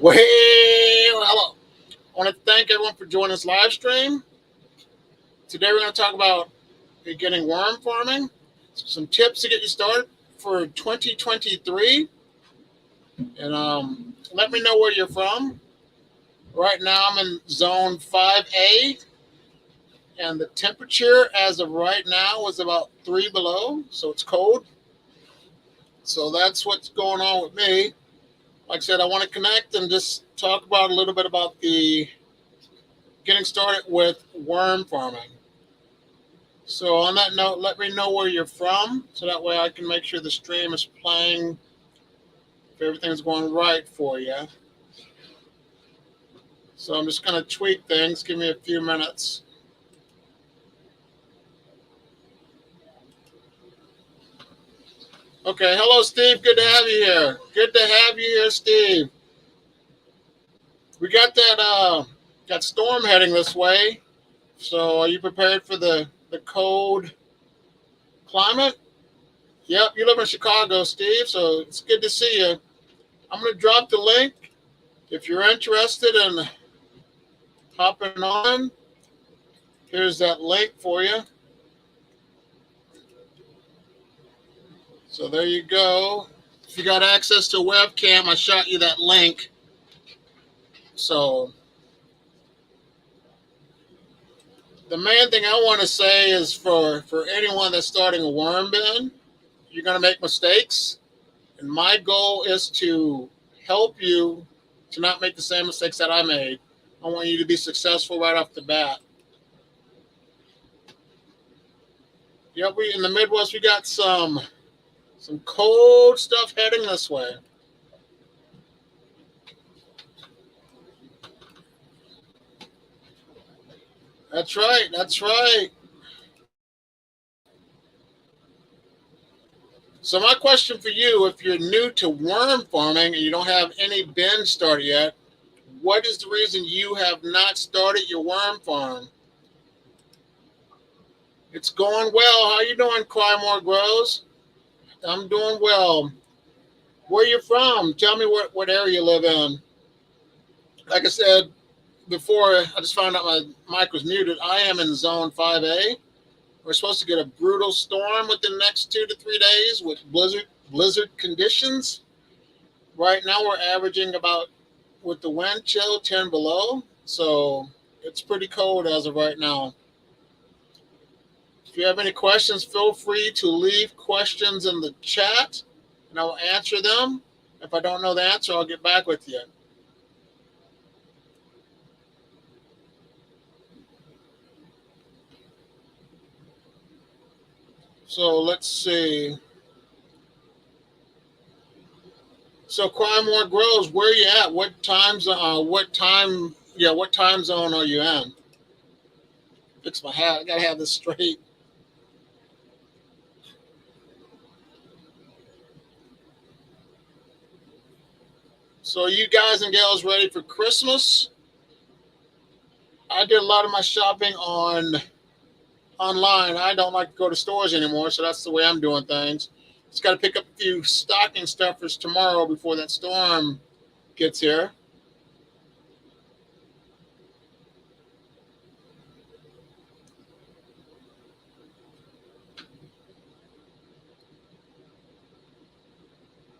Well, hello. I want to thank everyone for joining this live stream. Today we're going to talk about beginning worm farming, some tips to get you started for 2023, and let me know where you're from. Right now I'm in zone 5A, and the temperature as of right now is about 3 below, so it's cold. So that's what's going on with me. Like I said, I want to connect and just talk about a little bit about the getting started with worm farming. So on that note, let me know where you're from, so that way I can make sure the stream is playing, if everything's going right for you. So I'm just going to tweak things. Give me a few minutes. Okay, hello, Steve. Good to have you here. Good to have you here, Steve. We got that storm heading this way. So are you prepared for the cold climate? Yep, you live in Chicago, Steve, so it's good to see you. I'm going to drop the link. If you're interested in hopping on, here's that link for you. So there you go. If you got access to a webcam, I shot you that link. So the main thing I want to say is for anyone that's starting a worm bin, you're going to make mistakes. And my goal is to help you to not make the same mistakes that I made. I want you to be successful right off the bat. Yep, we in the Midwest, we got some cold stuff heading this way. That's right. That's right. So my question for you, if you're new to worm farming and you don't have any bin started yet, what is the reason you have not started your worm farm? It's going well. How you doing, Crymore Grows? I'm doing well. Where you from? Tell me what area you live in. Like I said before, I just found out my mic was muted. I am in zone 5A. We're supposed to get a brutal storm within the next 2 to 3 days with blizzard conditions. Right now we're averaging about, with the wind chill, 10 below. So it's pretty cold as of right now. If you have any questions, feel free to leave questions in the chat and I will answer them. If I don't know the answer, I'll get back with you. So let's see. So Crymore Grows, where are you at? What time zone are you in? Fix my hat. I gotta have this straight. So are you guys and gals ready for Christmas? I did a lot of my shopping online. I don't like to go to stores anymore, so that's the way I'm doing things. Just got to pick up a few stocking stuffers tomorrow before that storm gets here.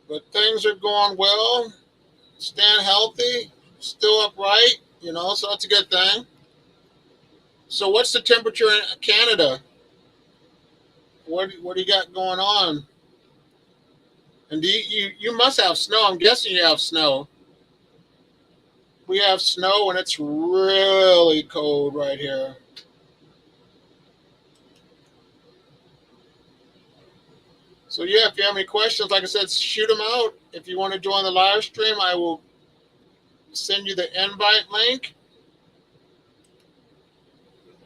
But things are going well. Staying healthy, still upright, so that's a good thing. So what's the temperature in Canada? What do you got going on? And do you must have snow. I'm guessing you have snow. We have snow and it's really cold right here. So yeah, if you have any questions, like I said, shoot them out. If you want to join the live stream, I will send you the invite link.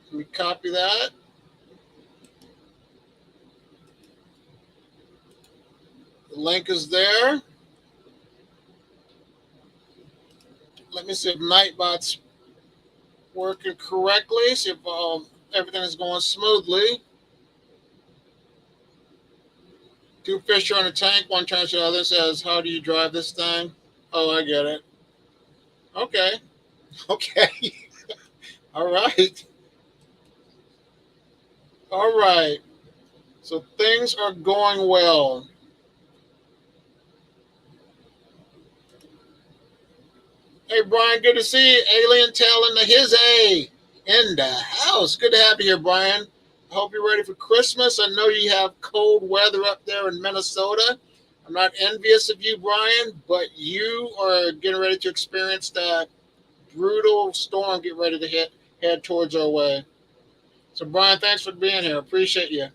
Let me copy that. The link is there. Let me see if Nightbot's working correctly. See if everything is going smoothly. Two fish are in a tank. One turns to the other, says, "How do you drive this thing?" Oh, I get it. Okay. Okay. All right. All right. So things are going well. Hey, Brian, good to see you. Alien telling the his A in the house. Good to have you here, Brian. I hope you're ready for Christmas. I know you have cold weather up there in Minnesota. I'm not envious of you, Brian, but you are getting ready to experience that brutal storm. Get ready to head towards our way. So, Brian, thanks for being here. Appreciate you.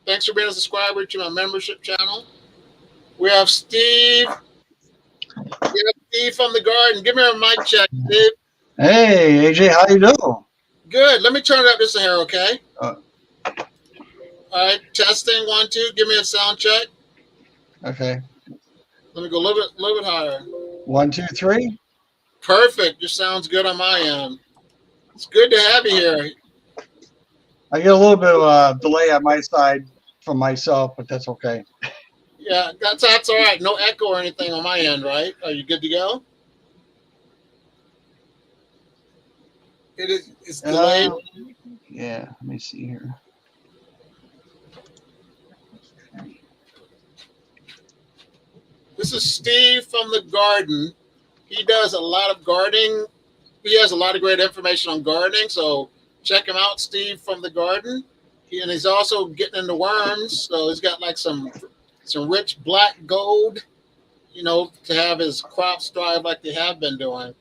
Thanks for being a subscriber to my membership channel. We have Steve. We have Steve from the garden. Give me a mic check, Steve. Hey, AJ, how you doing? Good. Let me turn it up just a hair, okay? Uh, All right. Testing one, two. Give me a sound check. okay, Let me go a little bit higher. 1, 2, 3. Perfect. Your sounds good on my end. It's good to have you here. I get a little bit of a delay on my side from myself, but that's okay. Yeah, that's all right. No echo or anything on my end, right? Are you good to go? It is. It's delayed. Uh, yeah, let me see here. This is Steve from the garden. He does a lot of gardening. He has a lot of great information on gardening. So check him out, Steve from the garden. And he's also getting into worms. So he's got like some rich black gold, to have his crops thrive like they have been doing.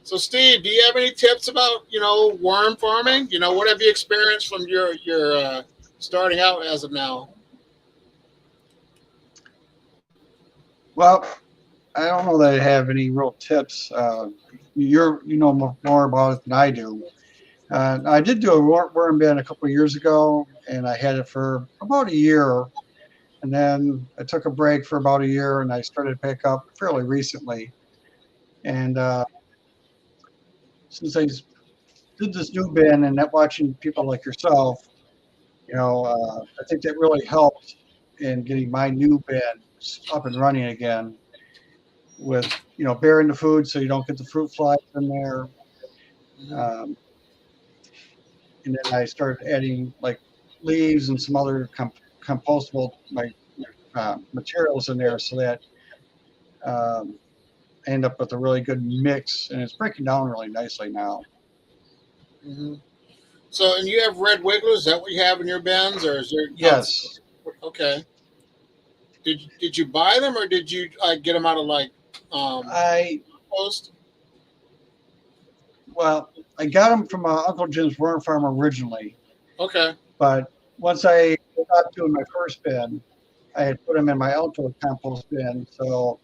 So, Steve, do you have any tips about worm farming? What have you experienced from your starting out as of now? Well, I don't know that I have any real tips. You know more about it than I do. I did do a worm bin a couple of years ago, and I had it for about a year, and then I took a break for about a year, and I started back up fairly recently. And since I did this new bin and that watching people like yourself, I think that really helped in getting my new bin up and running again with, burying the food so you don't get the fruit flies in there. Mm-hmm. Um, and then I started adding like leaves and some other compostable materials in there so that um, I end up with a really good mix and it's breaking down really nicely now. Mm-hmm. So, and you have red wigglers? Is that what you have in your bins, or is there outside? Yes, Okay. Did you buy them, or did you get them out of like um, I post? well, I got them from Uncle Jim's worm farm originally, Okay. but once I stopped doing my first bin, I had put them in my outdoor compost bin. So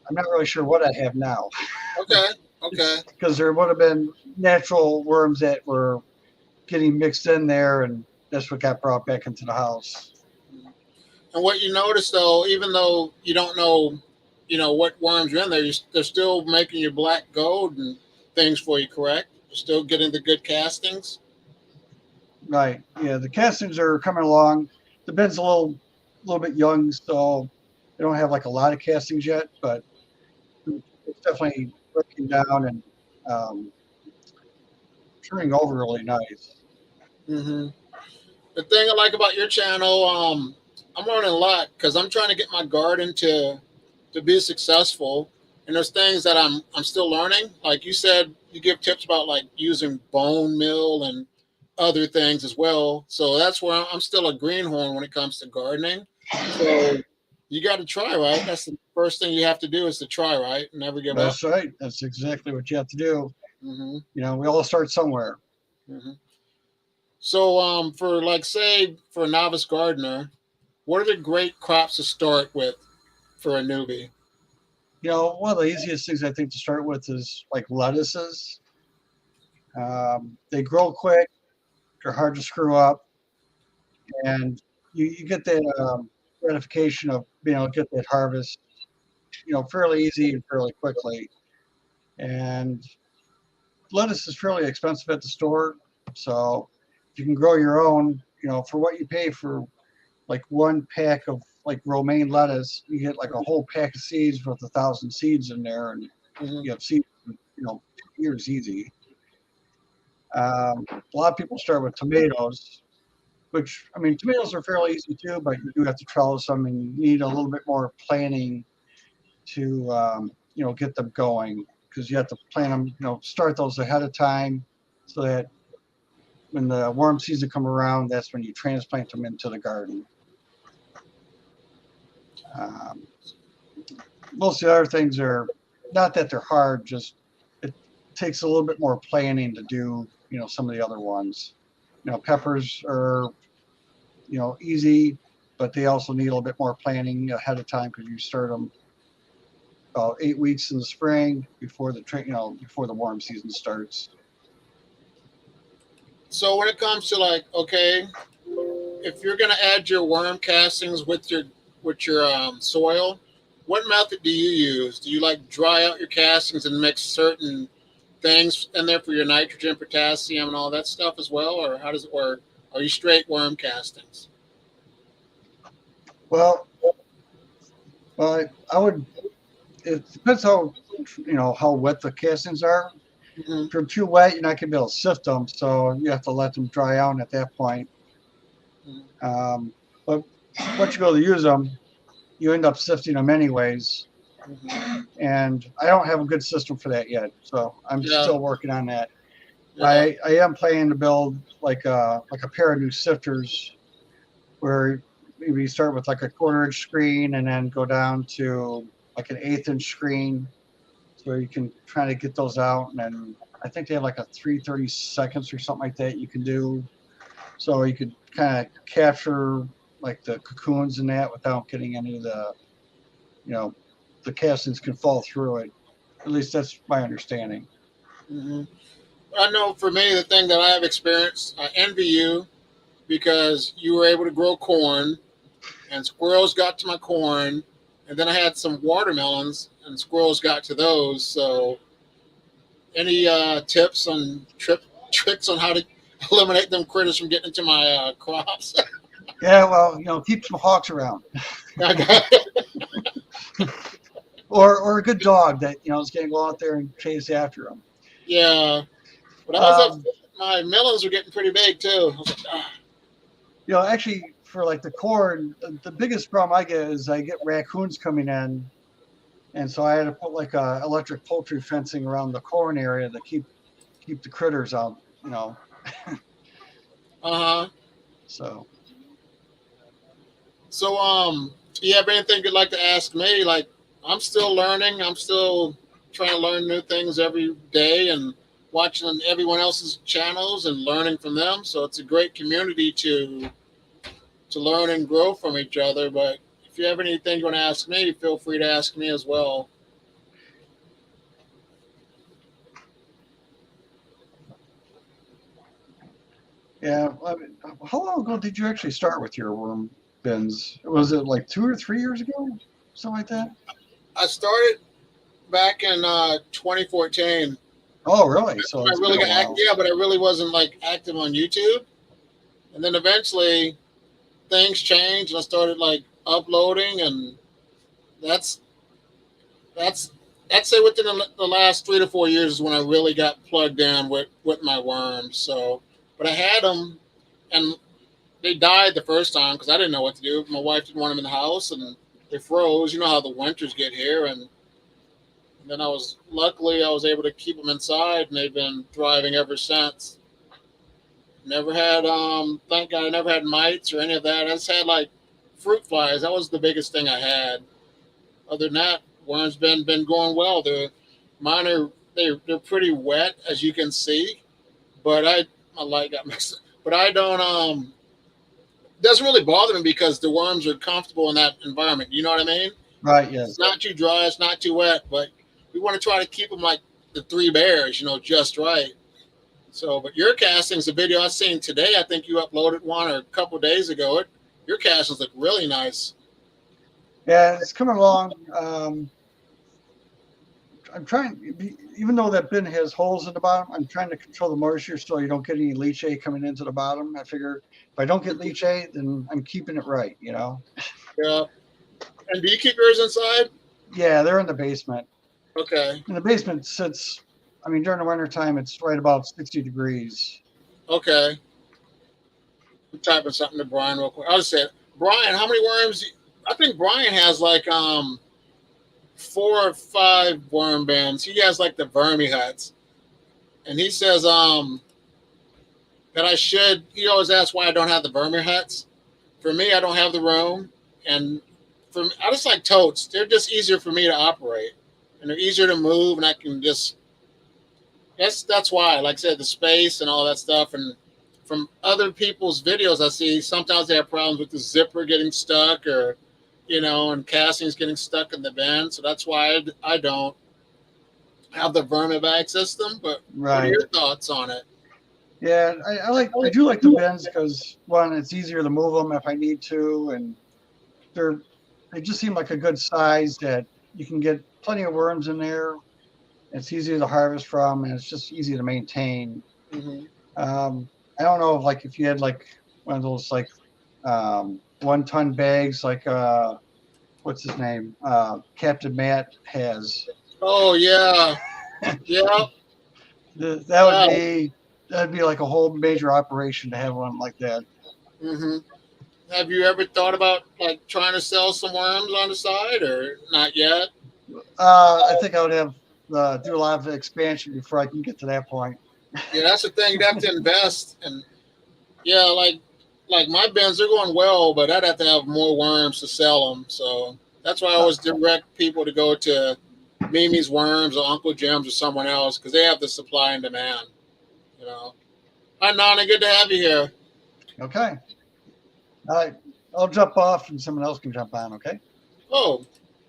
I'm not really sure what I have now Okay. Okay. because there would have been natural worms that were getting mixed in there, and that's what got brought back into the house. And what you notice though, even though you don't know, what worms are in there, they're still making your black gold and things for you. Correct? You're still getting the good castings. Right. Yeah, the castings are coming along. The bin's a little bit young, so they don't have like a lot of castings yet, but it's definitely breaking down and um, turning over really nice. Hmm. The thing I like about your channel, I'm learning a lot because I'm trying to get my garden to be successful. And there's things that I'm still learning. Like you said, you give tips about like using bone meal and other things as well. So that's where I'm still a greenhorn when it comes to gardening. So you got to try, right? That's the first thing you have to do is to try, right? Never give up. That's right. That's exactly what you have to do. Hmm. We all start somewhere. Hmm. So for like say for a novice gardener, what are the great crops to start with for a newbie? One of the easiest things I think to start with is like lettuces. They grow quick, they're hard to screw up, and you get that gratification of being able to get that harvest, fairly easy and fairly quickly. And lettuce is fairly expensive at the store, so if you can grow your own, for what you pay for like one pack of like romaine lettuce, you get like a whole pack of seeds with 1,000 seeds in there, and Mhm. you have seeds, 2 years easy. A lot of people start with tomatoes, which, I mean, tomatoes are fairly easy too, but you do have to trellis them and you need a little bit more planning to, get them going because you have to plan them, start those ahead of time so that when the worm season come around, that's when you transplant them into the garden. Um, Most of the other things are not that they're hard, just it takes a little bit more planning to do, some of the other ones. Peppers are, easy, but they also need a little bit more planning ahead of time because you start them about 8 weeks in the spring before before the warm season starts. So when it comes to like, okay, if you're going to add your worm castings with your soil, what method do you use? Do you like dry out your castings and mix certain things in there for your nitrogen, potassium, and all that stuff as well, or how does it work? Are you straight worm castings? Well, I would. It depends how wet the castings are. Hmm. If they're too wet, you're not gonna be able to sift them, so you have to let them dry out at that point. But once you go to use them, you end up sifting them anyways. Hmm. And I don't have a good system for that yet, so I'm Yeah, still working on that. yeah. I am planning to build like a pair of new sifters where maybe you start with like a 1/4 inch screen and then go down to like an 1/8 inch screen, so you can try to get those out. And then I think they have like a 3/32 or something like that you can do, so you could kind of capture like the cocoons in that without getting any of you know the castings can fall through it. At least that's my understanding. Hmm. I know for me, the thing that I have experienced, I envy you because you were able to grow corn, and squirrels got to my corn, and then I had some watermelons, and squirrels got to those. So, any tips on tricks on how to eliminate them critters from getting into my crops? Yeah, well, keep some hawks around, Okay. or a good dog that is going to go out there and chase after them. Yeah, but I was up. Um, My melons were getting pretty big too. I was like, ah. Actually, for like the corn, the biggest problem I get is I get raccoons coming in, and so I had to put like a electric poultry fencing around the corn area to keep the critters out. You know, Uh huh. so So, you have anything you'd like to ask me? Like, I'm still learning. I'm still trying to learn new things every day and watching everyone else's channels and learning from them. So it's a great community to learn and grow from each other. But if you have anything you want to ask me, feel free to ask me as well. yeah. I mean, how long ago did you actually start with your worm bins? Was it like 2 or 3 years ago, something like that? I started back in 2014. Oh, really? That's So when I it's been really a got active. while. Yeah, but I really wasn't like active on YouTube. And then eventually things changed and I started like uploading, and that's that's I'd say within the last 3 to 4 years is when I really got plugged in with my worms. So, but I had them, and they died the first time because I didn't know what to do. My wife didn't want them in the house, and they froze. You know how the winters get here, and then I was able to keep them inside, and they've been thriving ever since. Never had thank God I never had mites or any of that. I just had like fruit flies. That was the biggest thing I had. Other than that, worms been going well. Mine are they're pretty wet as you can see, but my light got mixed. But I don't it doesn't really bother me because the worms are comfortable in that environment. You know what I mean? Right. It's Yes. not too dry, it's not too wet, but we want to try to keep them like the three bears, just right. So, but your castings, the video I seen today, I think you uploaded one or a couple of days ago. Your castings look really nice. Yeah, it's coming along. I'm trying, even though that bin has holes in the bottom, I'm trying to control the moisture so you don't get any leachate coming into the bottom. I figure if I don't get leachate, then I'm keeping it right. Yeah. And do you keep yours inside? Yeah, they're in the basement. Okay. And the basement sits, I mean, during the winter time, it's right about 60 degrees. Okay. I'm typing something to Brian real quick. I'll just say, Brian, how many worms? I think Brian has like 4 or 5 worm bins. He has like the vermi huts, and he says that I should. He always asks why I don't have the vermi huts. For me, I don't have the room, and for me, I just like totes. They're just easier for me to operate, and they're easier to move, and I can just. That's why, like I said, the space and all that stuff, and from other people's videos I see, sometimes they have problems with the zipper getting stuck, or and castings getting stuck in the bin. So that's why I don't have the vermi bag system. But what are Right. your thoughts on it? Yeah, I do like the bins because one, it's easier to move them if I need to, and they're they just seem like a good size that you can get plenty of worms in there. It's easy to harvest from, and it's just easy to maintain. Hmm. I don't know if you had like one of those 1 ton bags what's his name? Captain Matt has. Oh yeah, yeah, That would yeah. be like a whole major operation to have one like that. Hmm. Have you ever thought about like trying to sell some worms on the side, or not yet? I think I would have do a lot of expansion before I can get to that point. Yeah, that's the thing. You have to invest, and yeah, like my bins, they're going well, but I'd have to have more worms to sell them. So that's why I Uh, always direct people to go to Mimi's Worms or Uncle Jim's or someone else because they have the supply and demand. You know. Hi, Nana. Good to have you here. okay. All right. I'll jump off and someone else can jump on. Okay. Oh, All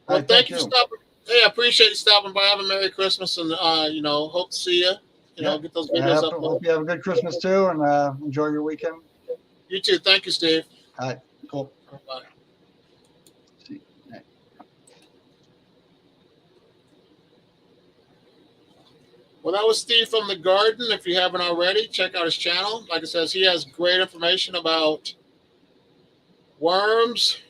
well, right. thank Thank you for you. stopping. Hey, I appreciate you stopping by. Have a Merry Christmas, and hope to see you. Yeah. Get those videos Hope uploaded. you have a good Christmas too, and enjoy your weekend. You too. Thank you, Steve. All right. Cool. Bye. See. All right. Well, that was Steve from the Garden. If you haven't already, check out his channel. Like I says, he has great information about worms.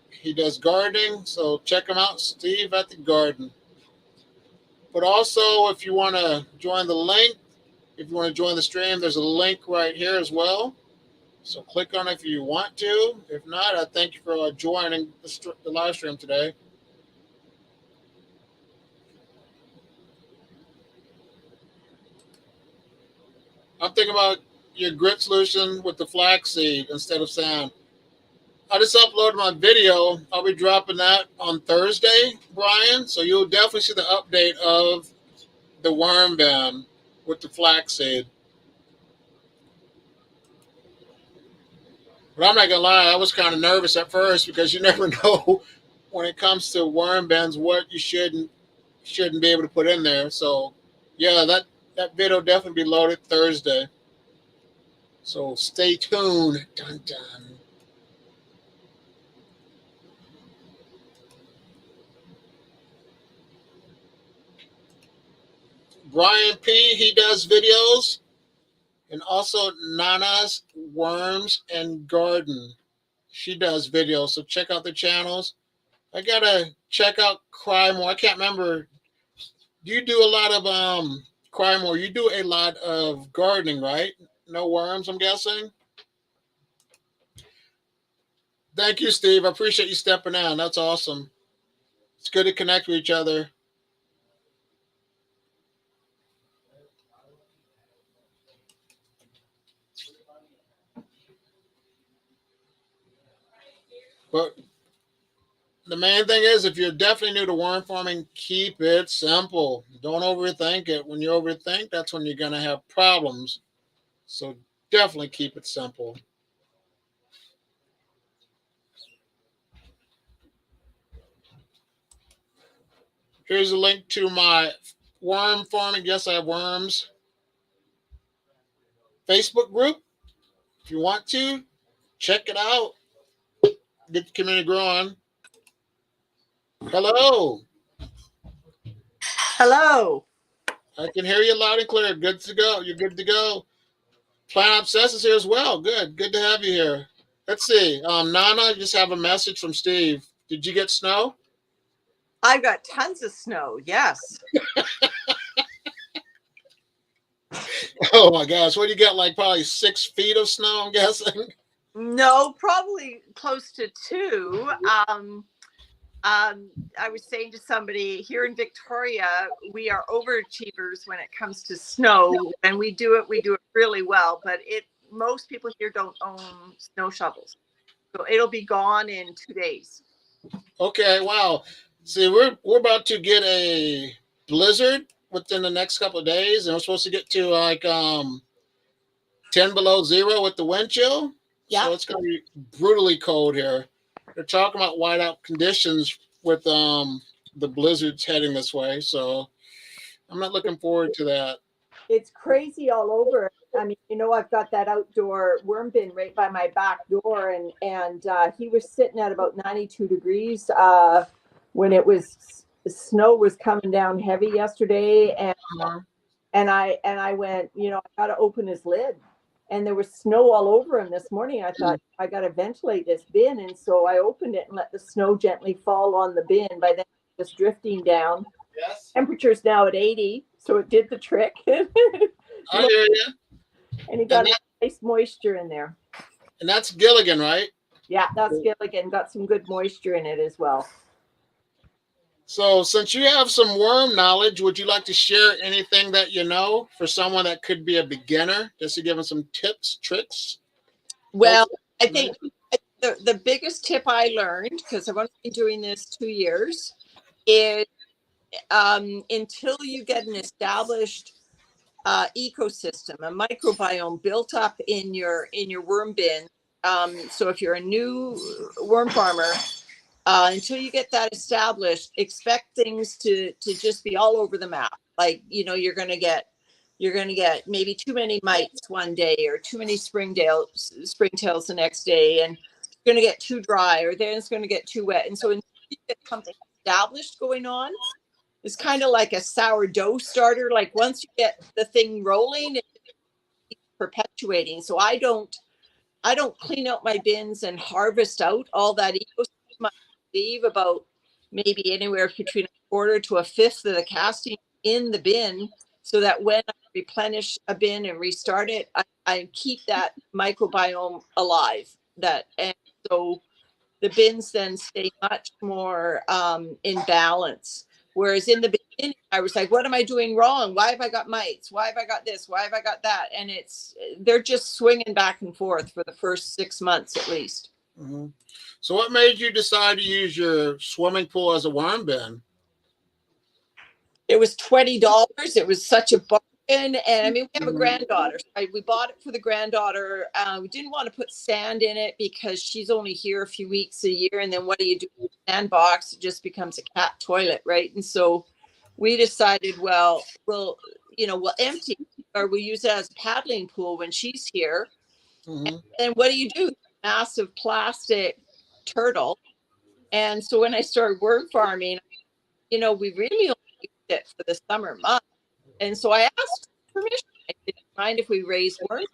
He does gardening, so check him out, Steve at the Garden. But also, if you want to join the link, if you want to join the stream, there's a link right here as well. So click on it if you want to. If not, I thank you for joining the live stream today. I'm thinking about your grit solution with the flaxseed instead of sand. I just uploaded my video. I'll be dropping that on Thursday, Brian. So you'll definitely see the update of the worm bin with the flaxseed. But I'm not gonna lie, I was kind of nervous at first because you never know when it comes to worm bins what you shouldn't be able to put in there. So yeah, that video will definitely be loaded Thursday. So stay tuned. Dun dun. Brian P. He does videos, and also Nana's Worms and Garden. She does videos, so check out the channels. I gotta check out Cry More. I can't remember. Do you do a lot of Cry More? You do a lot of gardening, right? No worms, I'm guessing. Thank you, Steve. I appreciate you stepping in. That's awesome. It's good to connect with each other. But the main thing is, if you're definitely new to worm farming, keep it simple. Don't overthink it. When you overthink, that's when you're going to have problems. So definitely keep it simple. Here's a link to my worm farming. Yes, I have worms Facebook group. If you want to, check it out. Get the community growing. Hello. Hello. I can hear you loud and clear. Good to go. You're good to go. Plant Obsess is here as well. Good. Good to have you here. Let's see. Nana, just have a message from Steve. Did you get snow? I've got tons of snow. Yes. Oh my gosh, what do you got? Like probably 6 feet of snow, I'm guessing. No, probably close to 2. I was saying to somebody here in Victoria, we are overachievers when it comes to snow, and we do it really well. But most people here don't own snow shovels, so it'll be gone in 2 days. Okay, wow. See, we're about to get a blizzard within the next couple of days, and we're supposed to get to like 10 below zero with the wind chill. Yeah. So it's gonna be brutally cold here. They're talking about whiteout conditions with the blizzards heading this way. So I'm not looking forward to that. It's crazy all over. I mean, I've got that outdoor worm bin right by my back door, and he was sitting at about 92 degrees when the snow was coming down heavy yesterday, and I went, I got to open his lid, and there was snow all over him this morning. I thought I got to ventilate this bin, and so I opened it and let the snow gently fall on the bin. By then, it was drifting down. Yes. Temperature's now at 80, so it did the trick. I hear you. And he got nice moisture in there. And that's Gilligan, right? Yeah, that's Gilligan. Got some good moisture in it as well. So since you have some worm knowledge, would you like to share anything that you know for someone that could be a beginner, just to give them some tips, tricks? Well, I think the biggest tip I learned, because I've only been doing this 2 years, is until you get an established ecosystem, a microbiome built up in your worm bin. So if you're a new worm farmer, until you get that established, expect things to just be all over the map. Like, you're going to get maybe too many mites one day, or too many springtails the next day, and it's going to get too dry, or then it's going to get too wet. And so until you get something established going on, it's kind of like a sourdough starter. Like once you get the thing rolling, it's perpetuating. So I don't clean out my bins and harvest out all that ecosystem. I leave about maybe anywhere between a quarter to a fifth of the casting in the bin, so that when I replenish a bin and restart it, I keep that microbiome alive. And so the bins then stay much more in balance. Whereas in the beginning, I was like, what am I doing wrong? Why have I got mites? Why have I got this? Why have I got that? And they're just swinging back and forth for the first 6 months at least. Mm-hmm. So what made you decide to use your swimming pool as a worm bin? It was $20. It was such a bargain. And I mean, we have a granddaughter. So we bought it for the granddaughter. We didn't want to put sand in it because she's only here a few weeks a year. And then what do you do with the sandbox? It just becomes a cat toilet, right? And so we decided, well, we'll empty, or we'll use it as a paddling pool when she's here. Mm-hmm. And then what do? Massive plastic turtle. And so when I started worm farming, we really only used it for the summer months. And so I asked permission. I didn't mind if we raised worms.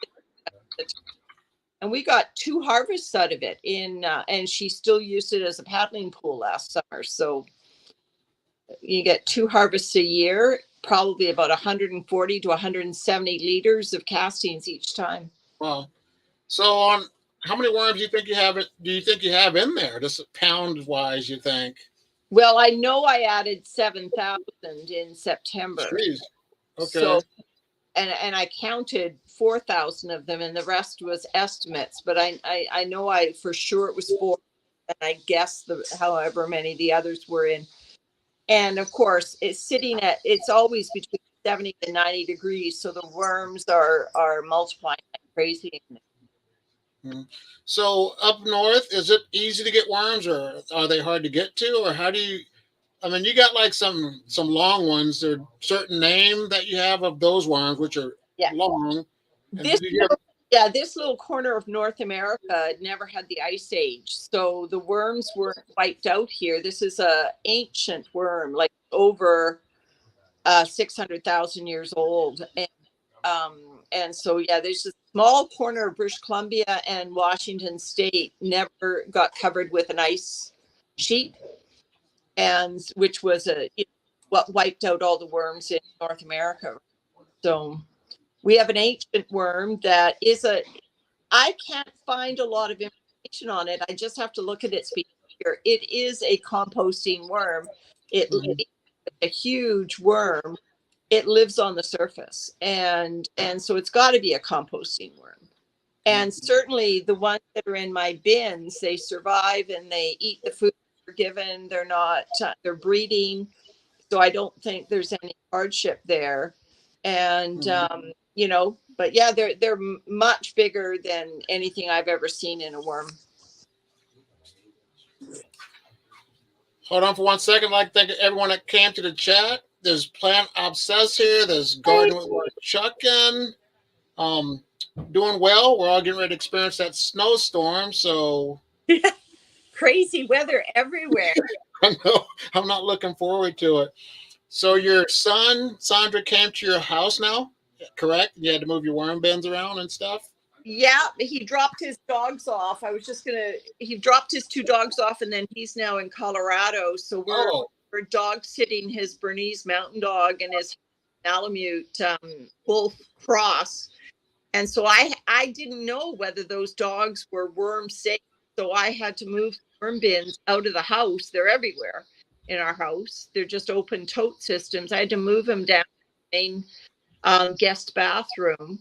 And we got 2 harvests out of it and she still used it as a paddling pool last summer. So you get 2 harvests a year, probably about 140 to 170 liters of castings each time. Wow. So how many worms do you think you have in there, just pound wise, you think? Well, I know I added 7,000 in September. Jeez. Okay. So, and I counted 4,000 of them, and the rest was estimates. But I know for sure it was 4, and I guess however many the others were in. And of course, it's always between 70 and 90 degrees, so the worms are multiplying like crazy. Mm-hmm. So up north, is it easy to get worms, or are they hard to get to, or how do you? I mean, you got like some long ones. There a certain name that you have of those worms, which are long. This little corner of North America never had the ice age, so the worms weren't wiped out here. This is a ancient worm, like over 600,000 years old, and so there's a small corner of British Columbia and Washington State never got covered with an ice sheet. and which was what wiped out all the worms in North America. So we have an ancient worm that is I can't find a lot of information on it. I just have to look at its behavior. It is a composting worm. It's a huge worm. It lives on the surface, and so it's got to be a composting worm. And certainly the ones that are in my bins, they survive and they eat the food they're given. They're not, they're breeding. So I don't think there's any hardship there. And, you know, but yeah, they're much bigger than anything I've ever seen in a worm. Hold on for 1 second. I'd like to thank everyone that came to the chat. There's Plant Obsessed here. There's Garden with Chuckin. Doing well. We're all getting ready to experience that snowstorm. So crazy weather everywhere. I know I'm not looking forward to it. So your son, Sandra, came to your house now, correct? You had to move your worm bins around and stuff? Yeah, he dropped his dogs off. He dropped his 2 dogs off, and then he's now in Colorado. So we're dog sitting his Bernese Mountain Dog and his Malamute Wolf Cross. And so I didn't know whether those dogs were worm safe. So I had to move worm bins out of the house. They're everywhere in our house. They're just open tote systems. I had to move them down to the main guest bathroom,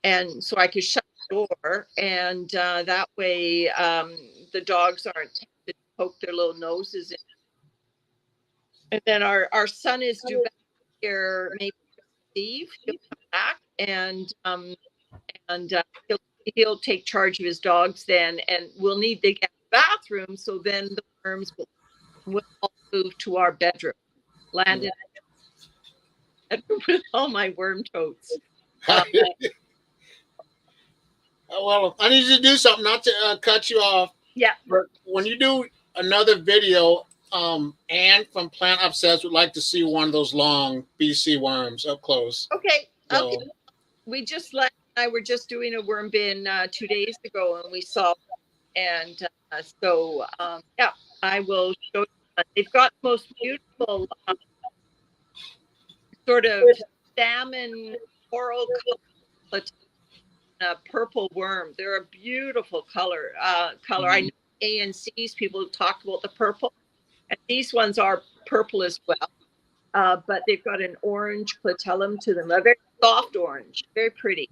and so I could shut the door. And that way the dogs aren't tempted to poke their little noses in. And then our son is due back here, maybe Steve. He'll come back, and he'll take charge of his dogs then, and we'll need the bathroom. So then the worms will all move to our bedroom. Landed with all my worm totes. Well, I need you to do something, not to cut you off. Yeah. But when you do another video, Anne from Plant Obsessed would like to see one of those long BC worms up close. Okay. So. Okay. We just I were just doing a worm bin 2 days ago, and we saw, and so yeah, I will show you. They've got the most beautiful sort of salmon coral color, purple worm. They're a beautiful color. I know ANC's people talked about the purple, and these ones are purple as well. But they've got an orange clitellum to them, a very soft orange, very pretty.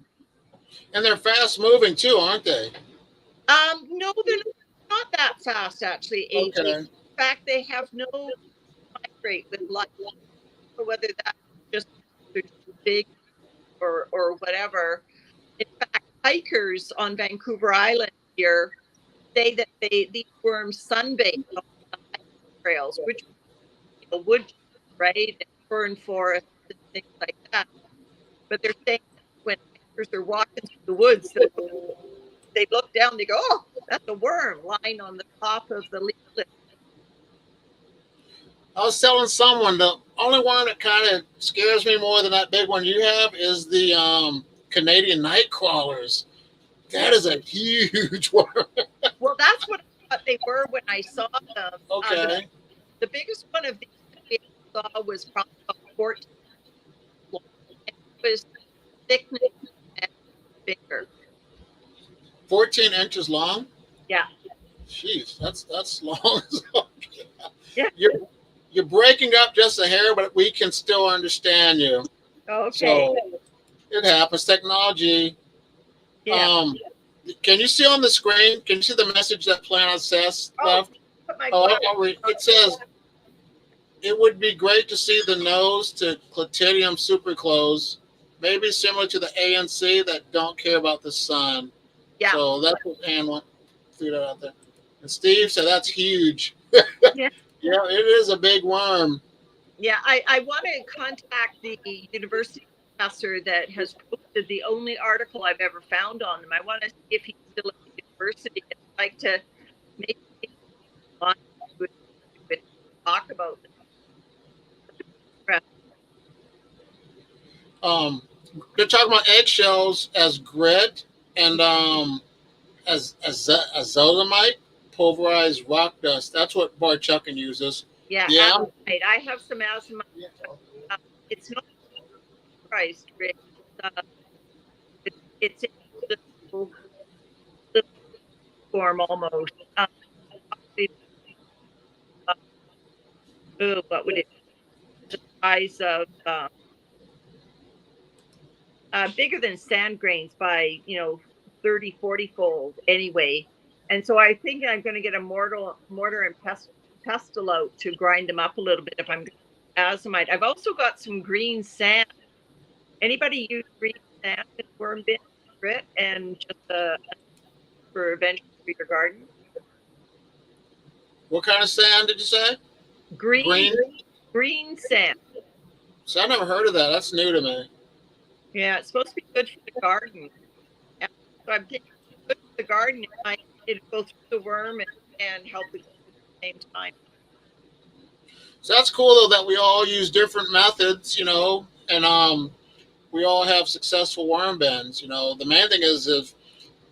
And they're fast moving too, aren't they? No, they're not that fast actually. Okay. In fact, they have no migrate with light, or whether that's just they're big or whatever. In fact, hikers on Vancouver Island here say that these worms sunbathe on the trails, which wood, right, and fern forests and things like that. But they're saying when hikers are walking through the woods, they look down, they go, "Oh, that's a worm lying on the top of the leaflet." I was telling someone the only one that kind of scares me more than that big one you have is the Canadian night crawlers. That is a huge worm. Well, that's what I thought they were when I saw them. Okay. The biggest one of these I saw was probably about 14. It was thickness and bigger. 14 inches long? Yeah. Jeez, that's long. Yeah. You're breaking up just a hair, but we can still understand you. Okay. So it happens. Technology. Yeah. Can you see on the screen? Can you see the message that Plant Obsessed left? It says, it would be great to see the nose to Clatidium superclose, maybe similar to the ANC that don't care about the sun. Yeah. So that's what Ann threw that out there. And Steve said that's huge. Yeah. Yeah, it is a big worm. Yeah, I want to contact the university professor that has posted the only article I've ever found on them. I want to see if he's still at the university. I'd like to maybe talk about them. They're talking about eggshells as grit and as azothamite, pulverized rock dust. That's what Bart Chuckin uses. Yeah, Yeah. azomite. I have some azomite. It's not priced, Rick. Uh, it's in the little form almost. Uh, what would it? The size of bigger than sand grains by 30, 40 fold anyway. And so I think I'm going to get a mortar and pestle out to grind them up a little bit if I'm azomite. I've also got some green sand. Anybody use green sand in worm bin grit and just for eventually for your garden? What kind of sand did you say? Green Green? green sand. So I never heard of that. That's new to me. Yeah, it's supposed to be good for the garden. Yeah. So I'm thinking good for the garden. It'll go through the worm and help the garden at the same time. So that's cool though that we all use different methods, and we all have successful worm bins. The main thing is if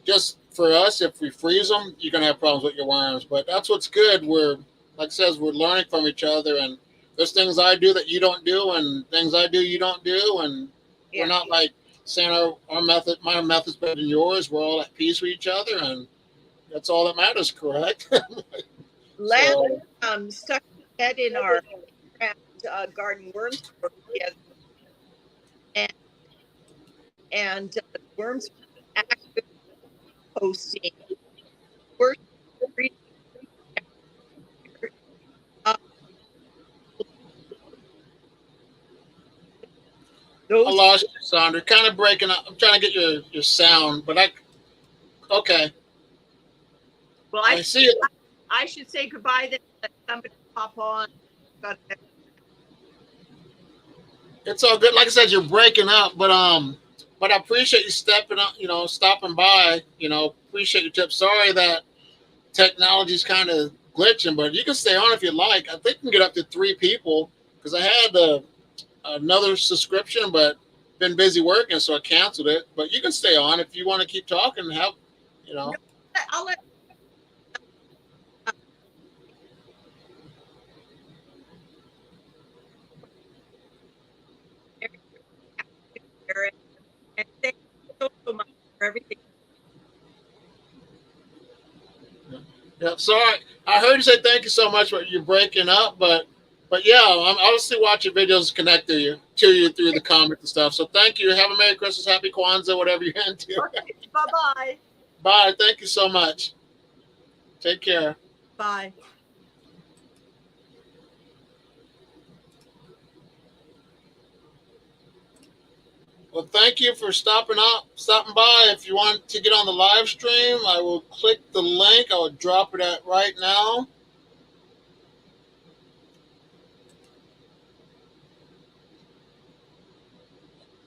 just for us, if we freeze them, you're gonna have problems with your worms. But that's what's good. We're like I says, we're learning from each other, and there's things I do that you don't do, and things I do you don't do, and we're not like saying our method, my method's better than yours. We're all at peace with each other, and that's all that matters, correct? Len stuck his head in our garden worm store together, and worms active posting. We're uh, I those. lost you, Sandra. Kind of breaking up. I'm trying to get your sound, but okay. Well, I see it. I should say goodbye then. Let somebody pop on. It's all good. Like I said, you're breaking up, but I appreciate you stepping up. Stopping by. Appreciate your tip. Sorry that technology's kind of glitching, but you can stay on if you like. I think we can get up to 3 people because I had another subscription, but been busy working, so I canceled it. But you can stay on if you want to keep talking and help. No, I'll let. And thank you so much for everything. Yeah, sorry. I heard you say thank you so much, but you're breaking up. But yeah, I'm obviously watching videos connect to you through the comments and stuff. So thank you. Have a Merry Christmas, Happy Kwanzaa, whatever you're into. Okay, bye-bye. Bye. Thank you so much. Take care. Bye. Well, thank you for stopping by. If you want to get on the live stream, I will click the link. I will drop it at right now.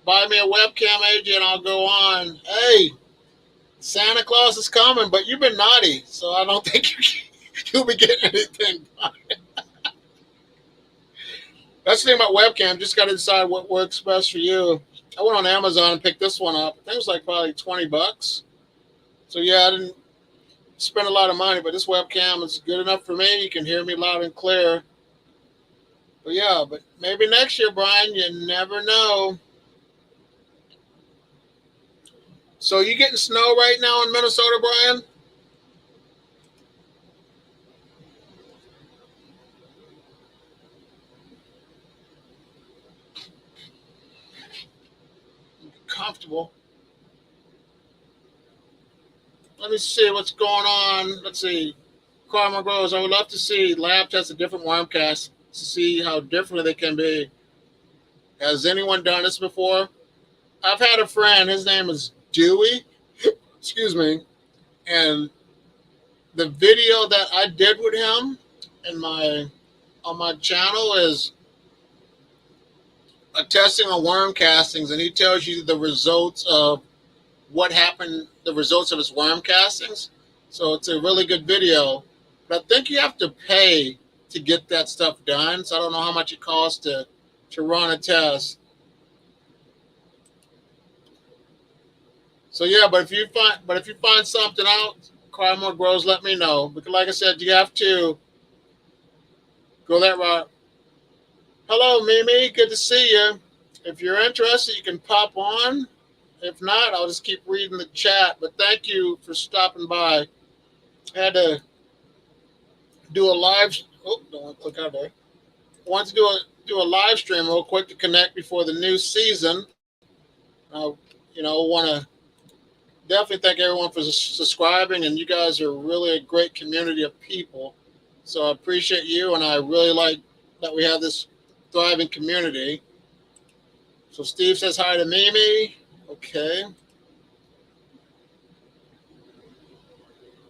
Buy me a webcam, AJ, and I'll go on. Hey, Santa Claus is coming, but you've been naughty, so I don't think you'll be getting anything. That's the thing about webcam. Just got to decide what works best for you. I went on Amazon and picked this one up. I think it was like probably $20. So yeah, I didn't spend a lot of money, but this webcam is good enough for me. You can hear me loud and clear. But yeah, but maybe next year, Brian. You never know. So you getting snow right now in Minnesota, Brian? Comfortable. Let me see what's going on. Let's see. Carmen Rose, I would love to see lab test a different wormcast to see how different they can be. Has anyone done this before? I've had a friend, his name is Dewey, excuse me, and the video that I did with him on my channel is a testing on worm castings, and he tells you the results of what happened, the results of his worm castings. So it's a really good video. But I think you have to pay to get that stuff done. So I don't know how much it costs to run a test. So yeah, but if you find something out, Cry More Grows, let me know. Because like I said, you have to Go that route. Hello, Mimi. Good to see you. If you're interested, you can pop on. If not, I'll just keep reading the chat. But thank you for stopping by. I had to do a live. Oh, don't want to click out there. I wanted to do a live stream real quick to connect before the new season. Want to definitely thank everyone for subscribing, and you guys are really a great community of people. So I appreciate you, and I really like that we have this thriving community. So Steve says hi to Mimi. Okay.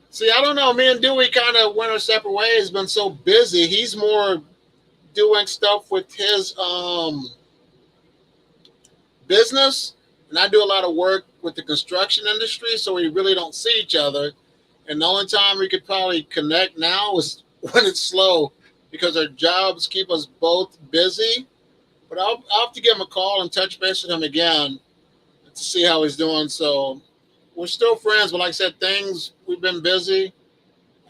See, I don't know. Me and Dewey kind of went our separate ways. Been so busy. He's more doing stuff with his business, and I do a lot of work with the construction industry. So we really don't see each other. And the only time we could probably connect now is when it's slow, because our jobs keep us both busy. But I'll have to give him a call and touch base with him again to see how he's doing. So we're still friends, but like I said, we've been busy.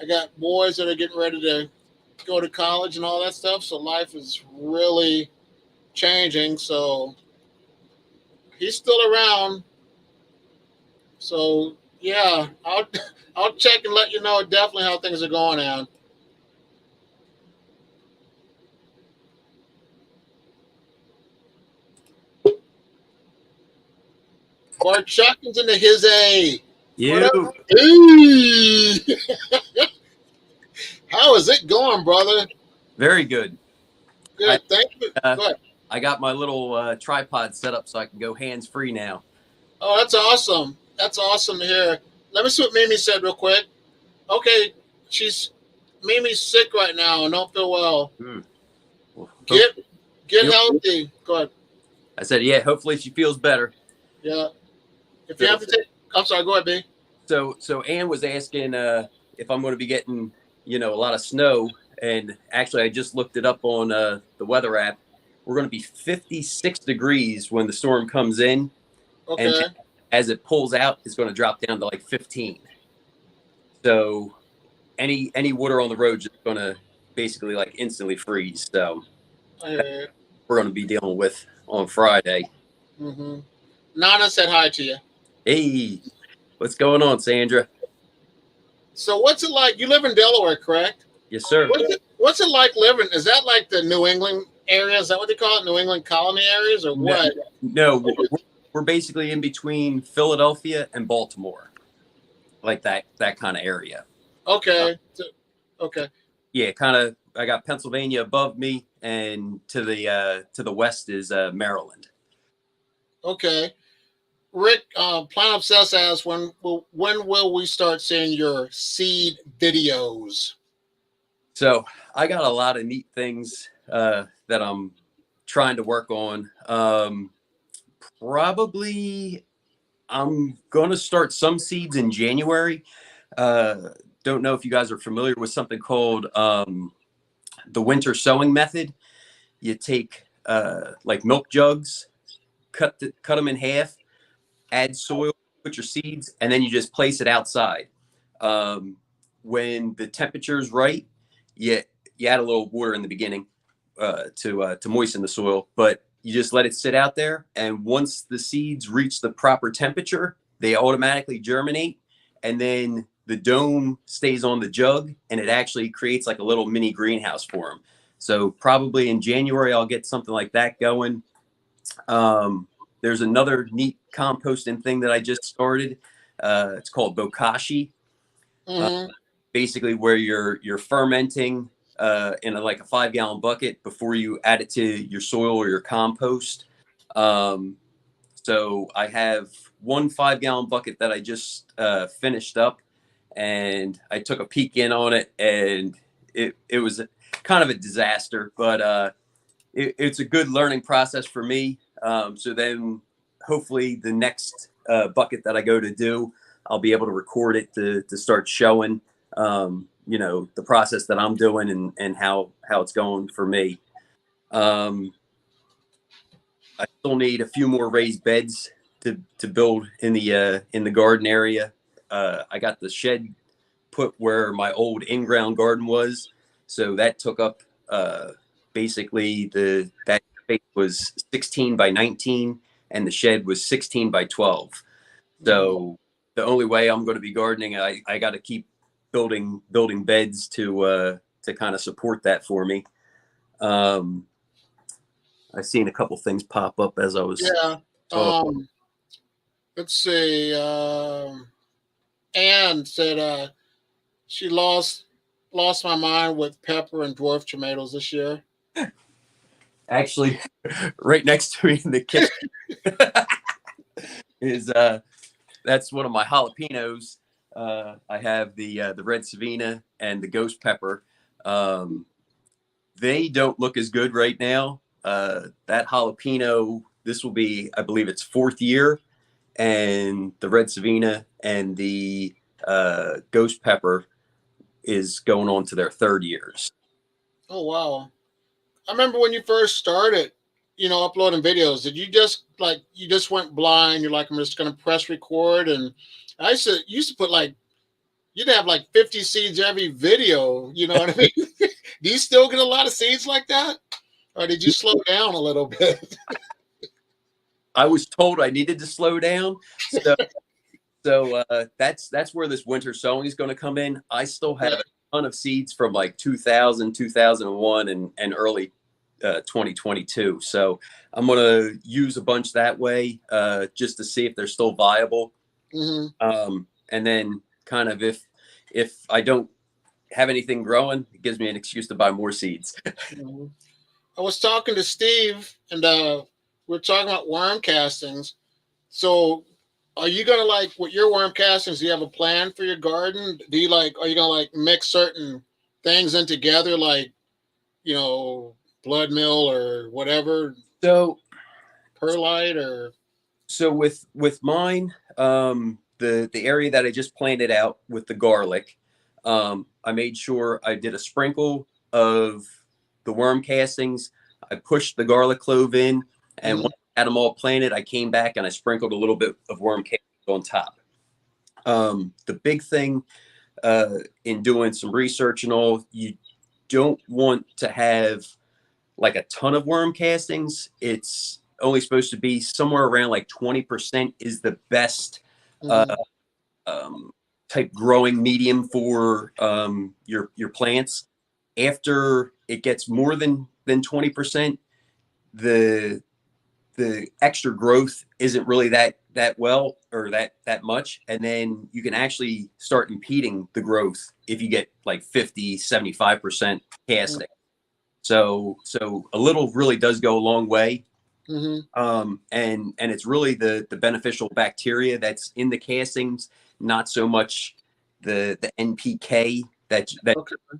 I got boys that are getting ready to go to college and all that stuff. So life is really changing. So he's still around. So yeah, I'll check and let you know definitely how things are going on. Bart Chuckins into his A. You. Hey! How is it going, brother? Very good. Good. Thank you. Go ahead. I got my little tripod set up so I can go hands-free now. Oh, that's awesome. That's awesome to hear. Let me see what Mimi said real quick. Okay, Mimi's sick right now and don't feel well. Well, Get healthy. Go ahead. I said, yeah, hopefully she feels better. Yeah. If you have to take, I'm sorry, go ahead, B. So Ann was asking if I'm going to be getting, a lot of snow. And actually, I just looked it up on the weather app. We're going to be 56 degrees when the storm comes in. Okay. And as it pulls out, it's going to drop down to like 15. So any water on the road is going to basically like instantly freeze. So we're going to be dealing with on Friday. Mm-hmm. Nana said hi to you. Hey, what's going on, Sandra? So what's it like? You live in Delaware, correct? Yes, sir. What's it like living? Is that like the New England area? Is that what they call it? New England colony areas or what? No, we're basically in between Philadelphia and Baltimore, like that kind of area. Okay. Okay. Yeah, kind of. I got Pennsylvania above me, and to the west is Maryland. Okay. Rick, Plan Obsessed asks, when will we start seeing your seed videos? So I got a lot of neat things that I'm trying to work on. Probably I'm going to start some seeds in January. Don't know if you guys are familiar with something called the winter sowing method. You take like milk jugs, cut them in half, add soil, put your seeds, and then you just place it outside. When the temperature is right, you add a little water in the beginning to moisten the soil, but you just let it sit out there. And once the seeds reach the proper temperature, they automatically germinate, and then the dome stays on the jug, and it actually creates like a little mini greenhouse for them. So probably in January, I'll get something like that going. There's another neat composting thing that I just started. It's called bokashi. Mm-hmm. Basically, where you're fermenting in like a 5-gallon bucket before you add it to your soil or your compost. So I have one 5-gallon bucket that I just finished up, and I took a peek in on it, and it was kind of a disaster, but it's a good learning process for me. So then hopefully the next bucket that I go to do, I'll be able to record it to start showing, the process that I'm doing and how it's going for me. I still need a few more raised beds to build in the garden area. I got the shed put where my old in-ground garden was, so that took up basically that space was 16 by 19 and the shed was 16 by 12. So the only way I'm going to be gardening, I got to keep building beds to kind of support that for me. I've seen a couple things pop up as I was Yeah. talking. Let's see. Anne said she lost my mind with pepper and dwarf tomatoes this year. Actually, right next to me in the kitchen is that's one of my jalapenos. I have the red Savina and the ghost pepper. They don't look as good right now. That jalapeno, this will be, I believe, its 4th year, and the red Savina and the ghost pepper is going on to their 3rd years. Oh wow! I remember when you first started, uploading videos. Did you just went blind? You're like, I'm just gonna press record, and used to put like you'd have like 50 seeds every video. You know what I mean? Do you still get a lot of seeds like that, or did you slow down a little bit? I was told I needed to slow down, so that's where this winter sowing is going to come in. I still have a ton of seeds from like 2000, 2001, and early 2022. So I'm going to use a bunch that way just to see if they're still viable. And then kind of if I don't have anything growing, it gives me an excuse to buy more seeds. I was talking to Steve, and we're talking about worm castings. So, are you gonna with your worm castings? Do you have a plan for your garden? Are you gonna mix certain things in together, blood meal or whatever, So perlite or? So with mine, the area that I just planted out with the garlic, I made sure I did a sprinkle of the worm castings. I pushed the garlic clove in, and once I had them all planted, I came back and I sprinkled a little bit of worm castings on top. The big thing in doing some research and all, you don't want to have like a ton of worm castings. It's only supposed to be somewhere around like 20% is the best type growing medium for your plants. After it gets more than 20%, the extra growth isn't really that well or that much, and then you can actually start impeding the growth if you get like 50-75% casting. So a little really does go a long way. And it's really the beneficial bacteria that's in the castings, not so much the NPK that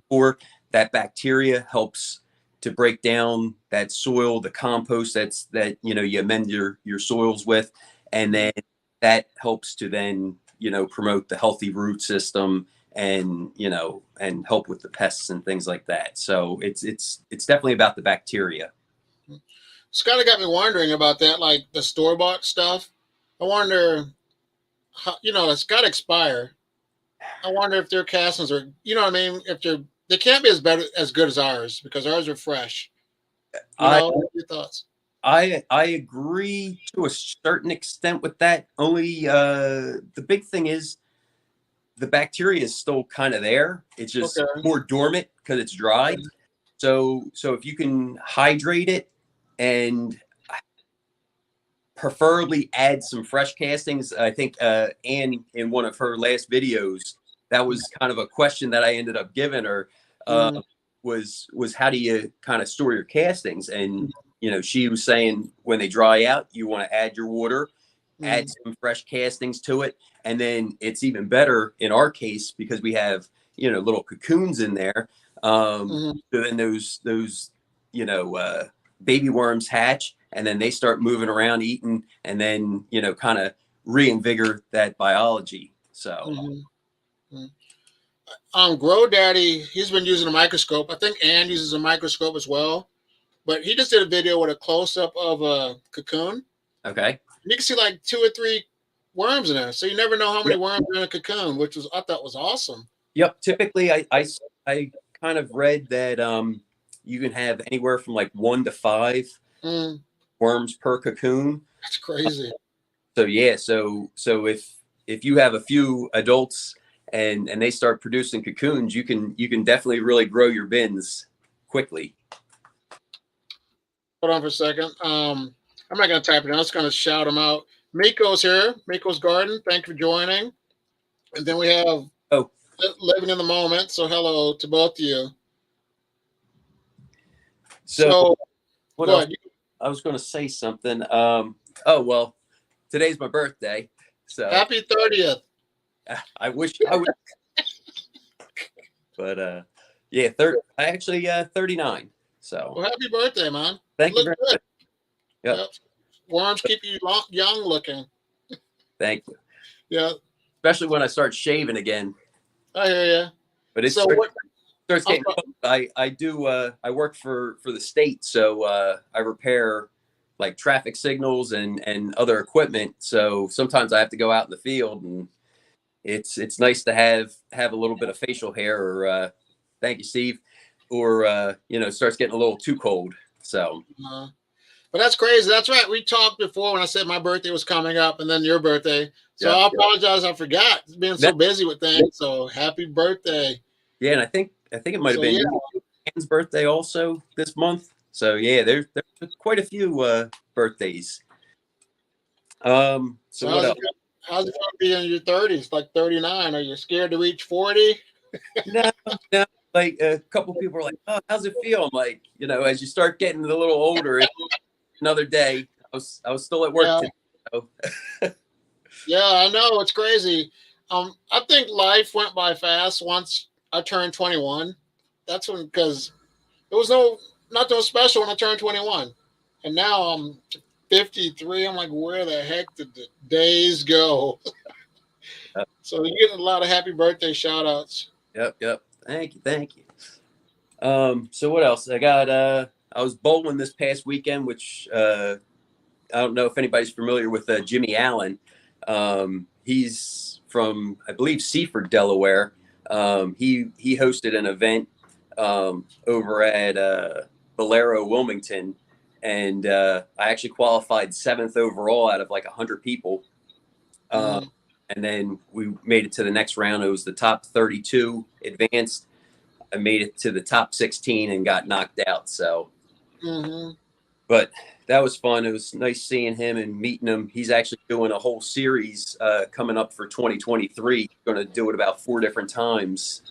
for that bacteria helps to break down that soil, the compost that you amend your soils with, and then that helps to then promote the healthy root system and help with the pests and things like that. So it's definitely about the bacteria. It's kind of got me wondering about that, like the store-bought stuff. I wonder how, it's got to expire. I wonder if their castings are, what I mean? If they can't be as good as ours because ours are fresh. What are your thoughts? I agree to a certain extent with that. Only the big thing is the bacteria is still kind of there. It's just more dormant because it's dry. So if you can hydrate it and preferably add some fresh castings, I think Anne in one of her last videos, that was kind of a question that I ended up giving her was how do you kind of store your castings? And she was saying when they dry out, you want to add your water, add some fresh castings to it, and then it's even better in our case because we have little cocoons in there. So then those baby worms hatch, and then they start moving around eating, and then kind of reinvigorate that biology. So Grow Daddy, he's been using a microscope. I think Ann uses a microscope as well, but he just did a video with a close-up of a cocoon. Okay. You can see like 2 or 3 worms in there, so you never know how many worms are in a cocoon, which I thought was awesome. Yep. Typically, I kind of read that you can have anywhere from like 1 to 5 Mm, worms per cocoon. that's crazy. So yeah, so if you have a few adults and they start producing cocoons, you can definitely really grow your bins quickly. Hold on for a second. I'm not going to type it in. I'm just going to shout them out. Miko's here. Miko's Garden. Thank you for joining. And then we have Oh, Living in the Moment. So hello to both of you. so So what go else? ahead. I was going to say something. Oh well, today's my birthday, so Happy 30th. I wish I would. But yeah, I actually 39. So Well, happy birthday, man. thank You you look very good. much. Yep. Yep. Worms keep you young looking. Thank you. Yeah, Especially when I start shaving again. I hear you. But it So what? starts I'm getting fun. I do I work for the state, so I repair like traffic signals and other equipment. So sometimes I have to go out in the field, and it's nice to have a little bit of facial hair. Or thank you, Steve. Or it starts getting a little too cold. So But that's crazy. That's right. We talked before when I said my birthday was coming up, and then your birthday. So yeah, I apologize. I forgot. Being so busy with things. So happy birthday. yeah, and I think it might have So been yeah, Anne's birthday also this month. So yeah, there's quite a few birthdays. So so what else? how's it going to be in your 30s? Like 39? Are you scared to reach 40? No, no. Like a couple people are like, "Oh, how's it feel?" I'm like, as you start getting a little older, it's another day. I was still at work Yeah, today. So. yeah. I know it's crazy. I think life went by fast once I turned 21. That's when because it was nothing special when I turned 21, and now I'm 53. I'm like, where the heck did the days go? So you're getting a lot of happy birthday shout outs. Yep. Thank you. So what else? I was bowling this past weekend, which I don't know if anybody's familiar with Jimmy Allen. He's from, I believe, Seaford, Delaware. He hosted an event over at Valero, Wilmington, and I actually qualified 7th overall out of like 100 people. Mm, And then we made it to the next round. It was the top 32 advanced. I made it to the top 16 and got knocked out. So, hmm but that was fun. It was nice seeing him and meeting him. He's actually doing a whole series coming up for 2023. Going to do it about 4 different times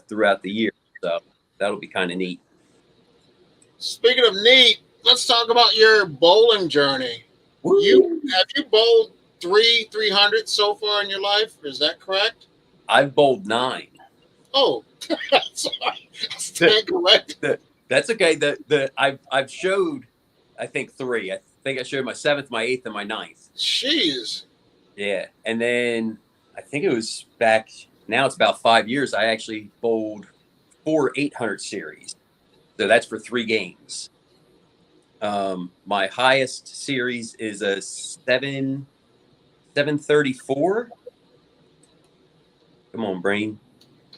throughout the year. So that'll be kind of neat. Speaking of neat, let's talk about your bowling journey. Woo! Have you bowled 300 so far in your life? Is that correct? I've bowled 9. Oh, sorry, I stand corrected. That's okay. I've showed, I think 3. I think I showed my 7th, my 8th, and my 9th. Jeez. Yeah, and then I think it was back. Now it's about 5 years. I actually bowled 4 800 series, so that's for 3 games. My highest series is a 734. Come on, brain.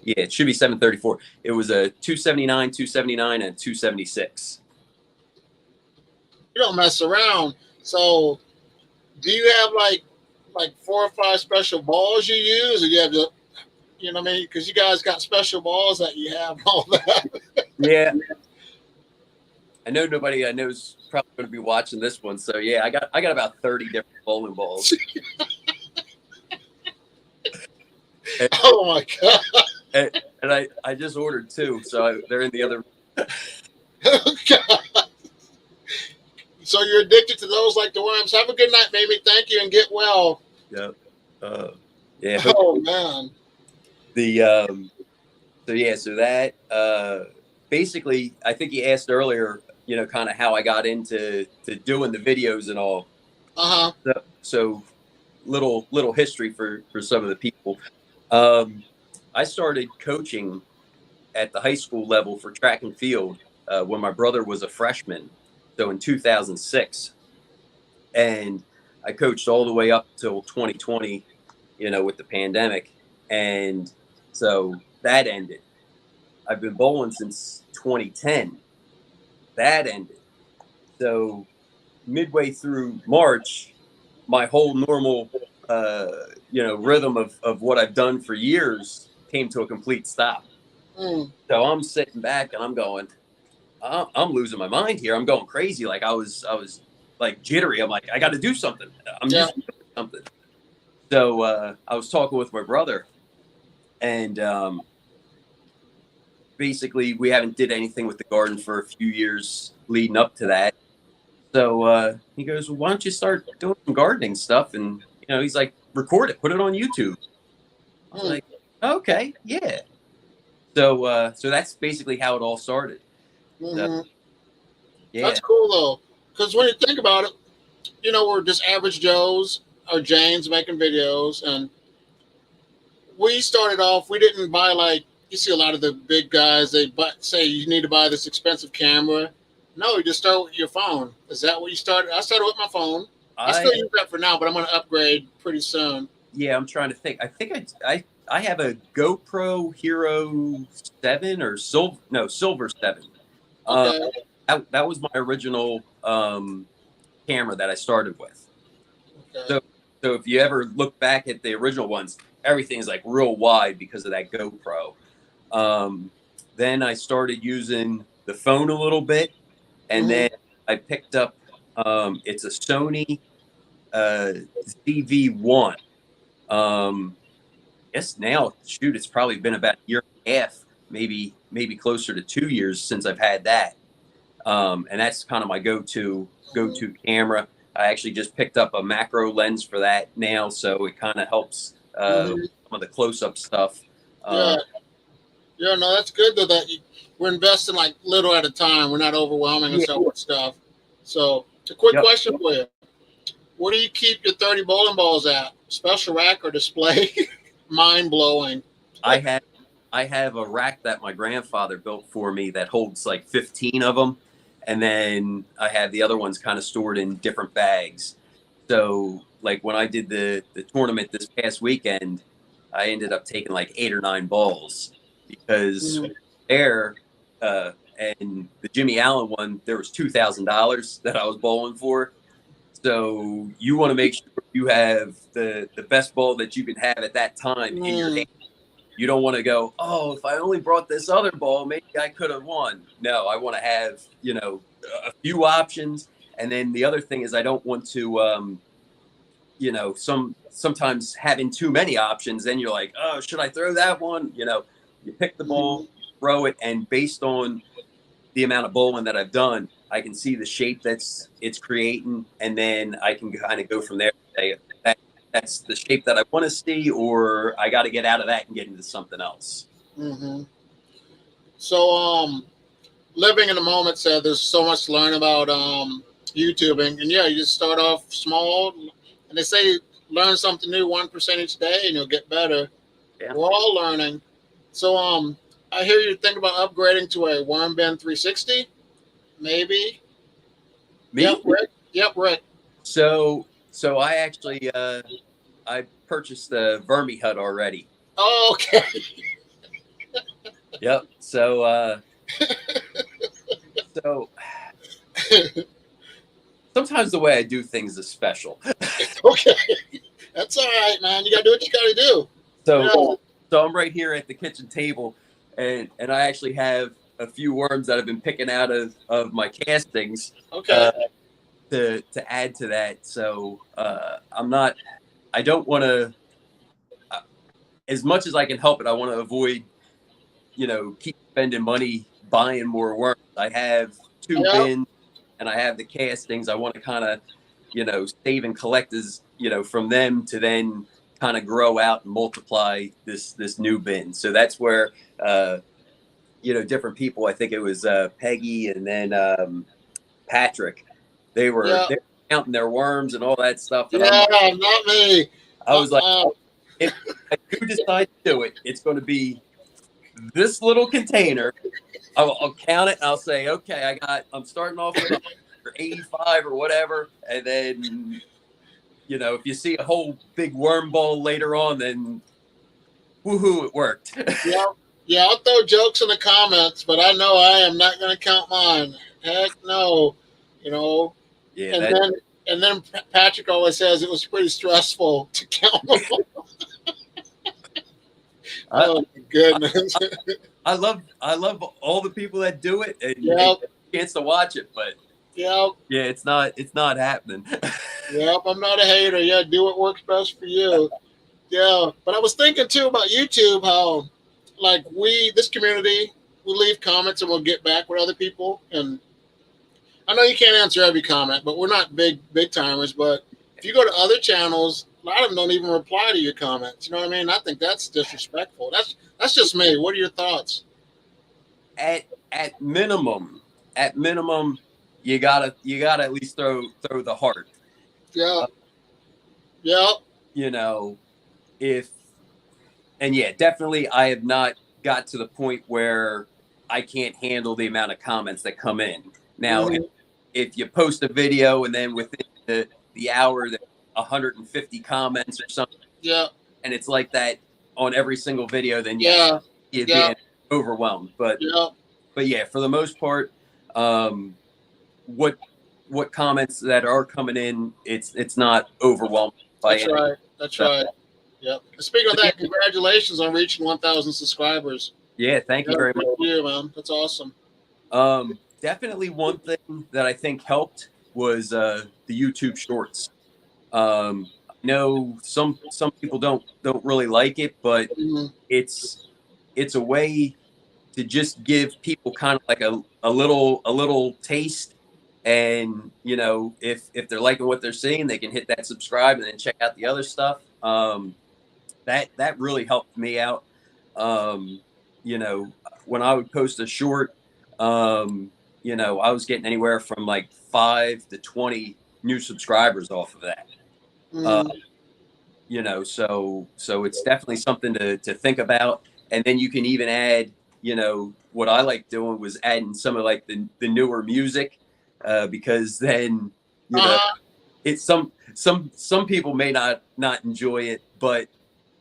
Yeah, it should be 734. It was a 279, 279, and 276. You don't mess around. So, do you have like 4 or 5 special balls you use, or you have to, you know what I mean? Because you guys got special balls that you have and all that. Yeah, I know nobody I know is probably going to be watching this one. So yeah, I got about 30 different bowling balls. And, Oh my god. and I just ordered 2, so they're in the other. God. So you're addicted to those like the worms. Have a good night, baby. Thank you and get well. Yep. Yeah. Oh man. So that basically, I think you asked earlier, kind of how I got into doing the videos and all. Uh-huh. So little history for some of the people. I started coaching at the high school level for track and field when my brother was a freshman, so in 2006, and I coached all the way up till 2020, with the pandemic, and so that ended. I've been bowling since 2010, that ended. So midway through March, my whole normal, rhythm of what I've done for years came to a complete stop. Mm. So I'm sitting back and I'm going, I'm losing my mind here. I'm going crazy. Like I was like jittery. I'm like, I got to do something. I'm Yeah. just doing something. So I was talking with my brother, and basically we haven't did anything with the garden for a few years leading up to that. So he goes, well, why don't you start doing some gardening stuff? And he's like, record it, put it on YouTube. I was Mm. like, okay, yeah. So that's basically how it all started. So, Hmm. yeah, That's cool though, because when you think about it, we're just average Joes or Janes making videos, and we started off. We didn't buy, like you see a lot of the big guys. They say you need to buy this expensive camera. No, you just start with your phone. Is that what you started? I started with my phone. I still I use that for now, but I'm going to upgrade pretty soon. yeah, I'm trying to think. I think I have a GoPro Hero 7 or Silver 7. Uh, Okay. that was my original camera that I started with. Okay. So so if you ever look back at the original ones, everything's like real wide because of that GoPro. Um, then I started using the phone a little bit, and Hmm. then I picked up it's a Sony uh, ZV-1. Guess now, shoot, it's probably been about a year and a half, maybe closer to 2 years since I've had that. And that's kind of my go-to camera. I actually just picked up a macro lens for that now, so it kind of helps Hmm. some of the close-up stuff. Yeah. Uh, Yeah. No, that's good though. We're investing like little at a time. We're not overwhelming yeah, ourselves with stuff. So, a quick yep. question for you: where do you keep your 30 bowling balls at? Special rack or display? Mind blowing. I have I have a rack that my grandfather built for me that holds like 15 of them, and then I have the other ones kind of stored in different bags. So like when I did the tournament this past weekend, I ended up taking like 8 or 9 balls because Mm. there and the Jimmy Allen one there was $2,000 that I was bowling for. So you want to make sure you have the best ball that you can have at that time in your hand. Mm. You don't want to go, oh, if I only brought this other ball, maybe I could have won. No, I want to have, a few options. And then the other thing is I don't want to, sometimes having too many options, then you're like, oh, should I throw that one? You pick the ball, Mhm. throw it, and based on the amount of bowling that I've done, I can see the shape it's creating, and then I can kind of go from there. And say that's the shape that I want to see, or I got to get out of that and get into something else. Mhm. So, living in the moment said there's so much to learn about YouTubing, and yeah, you just start off small, and they say learn something new 1% each day, and you'll get better. Yeah. We're all learning. So, I hear you think about upgrading to a worm bin 360, maybe. Yep, Me? Rick. Yep, Rick. So I actually I purchased the Vermi Hut already. Oh, okay. Yep. So sometimes the way I do things is special. Okay. That's all right, man. You gotta do what you gotta do. So Yeah. so I'm right here at the kitchen table, and I actually have a few worms that I've been picking out of my castings Okay. to add to that. So I don't want to, as much as I can help it, I want to avoid, keep spending money buying more worms. I have 2 Yep. bins and I have the castings. I want to kind of, save and collect as, from them to then kind of grow out and multiply this new bin. So that's where, different people, I think it was Peggy and then Patrick, Yeah. they were counting their worms and all that stuff. And Yeah. Not me. I was like, Uh-uh. if I do decide to do it, it's going to be this little container. I'll count it and I'll say, okay, I'm starting off with 85 or whatever. And then, if you see a whole big worm ball later on, then woohoo, it worked. Yep. Yeah, I'll throw jokes in the comments, but I know I am not going to count mine. Heck no, you know. Yeah, And that then Patrick always says it was pretty stressful to count them. I, Oh my I goodness. I love all the people that do it and Yep, get a chance to watch it, but yep, yeah, it's not happening. yep. I'm not a hater. Yeah, do what works best for you. Yeah, but I was thinking too about YouTube, how like this community, we leave comments and we'll get back with other people. And I know you can't answer every comment, but we're not big timers. But if you go to other channels, a lot of them don't even reply to your comments. You know what I mean? I think that's disrespectful. That's just me. What are your thoughts? at at minimum, at minimum, you gotta at least throw the heart. Yeah, Uh, yeah, you know, if and yeah, definitely, I have not got to the point where I can't handle the amount of comments that come in. Now, hmm if you post a video and then within the hour there's 150 comments or something, yeah, and it's like that on every single video, then yes, yeah, you're yeah, being overwhelmed. yeah. But yeah, for the most part, um, what what comments that are coming in, it's not overwhelming by That's any. right. That's So, right. Yep. Speaking of so yeah, that, congratulations on reaching 1,000 subscribers. yeah, thank you Yeah, very much. good for you, man. That's awesome. Definitely one thing that I think helped was the YouTube Shorts. I know some people don't really like it, but hmm it's it's a way to just give people kind of like a little taste, and if they're liking what they're seeing, they can hit that subscribe and then check out the other stuff. That really helped me out. um you know when I would post a short, I was getting anywhere from like 5 to 20 new subscribers off of that. uh hmm so it's definitely something to think about. And then you can even add, what I like doing was adding some of like the newer music, because then, you know Uh-huh. it's some people may not enjoy it, but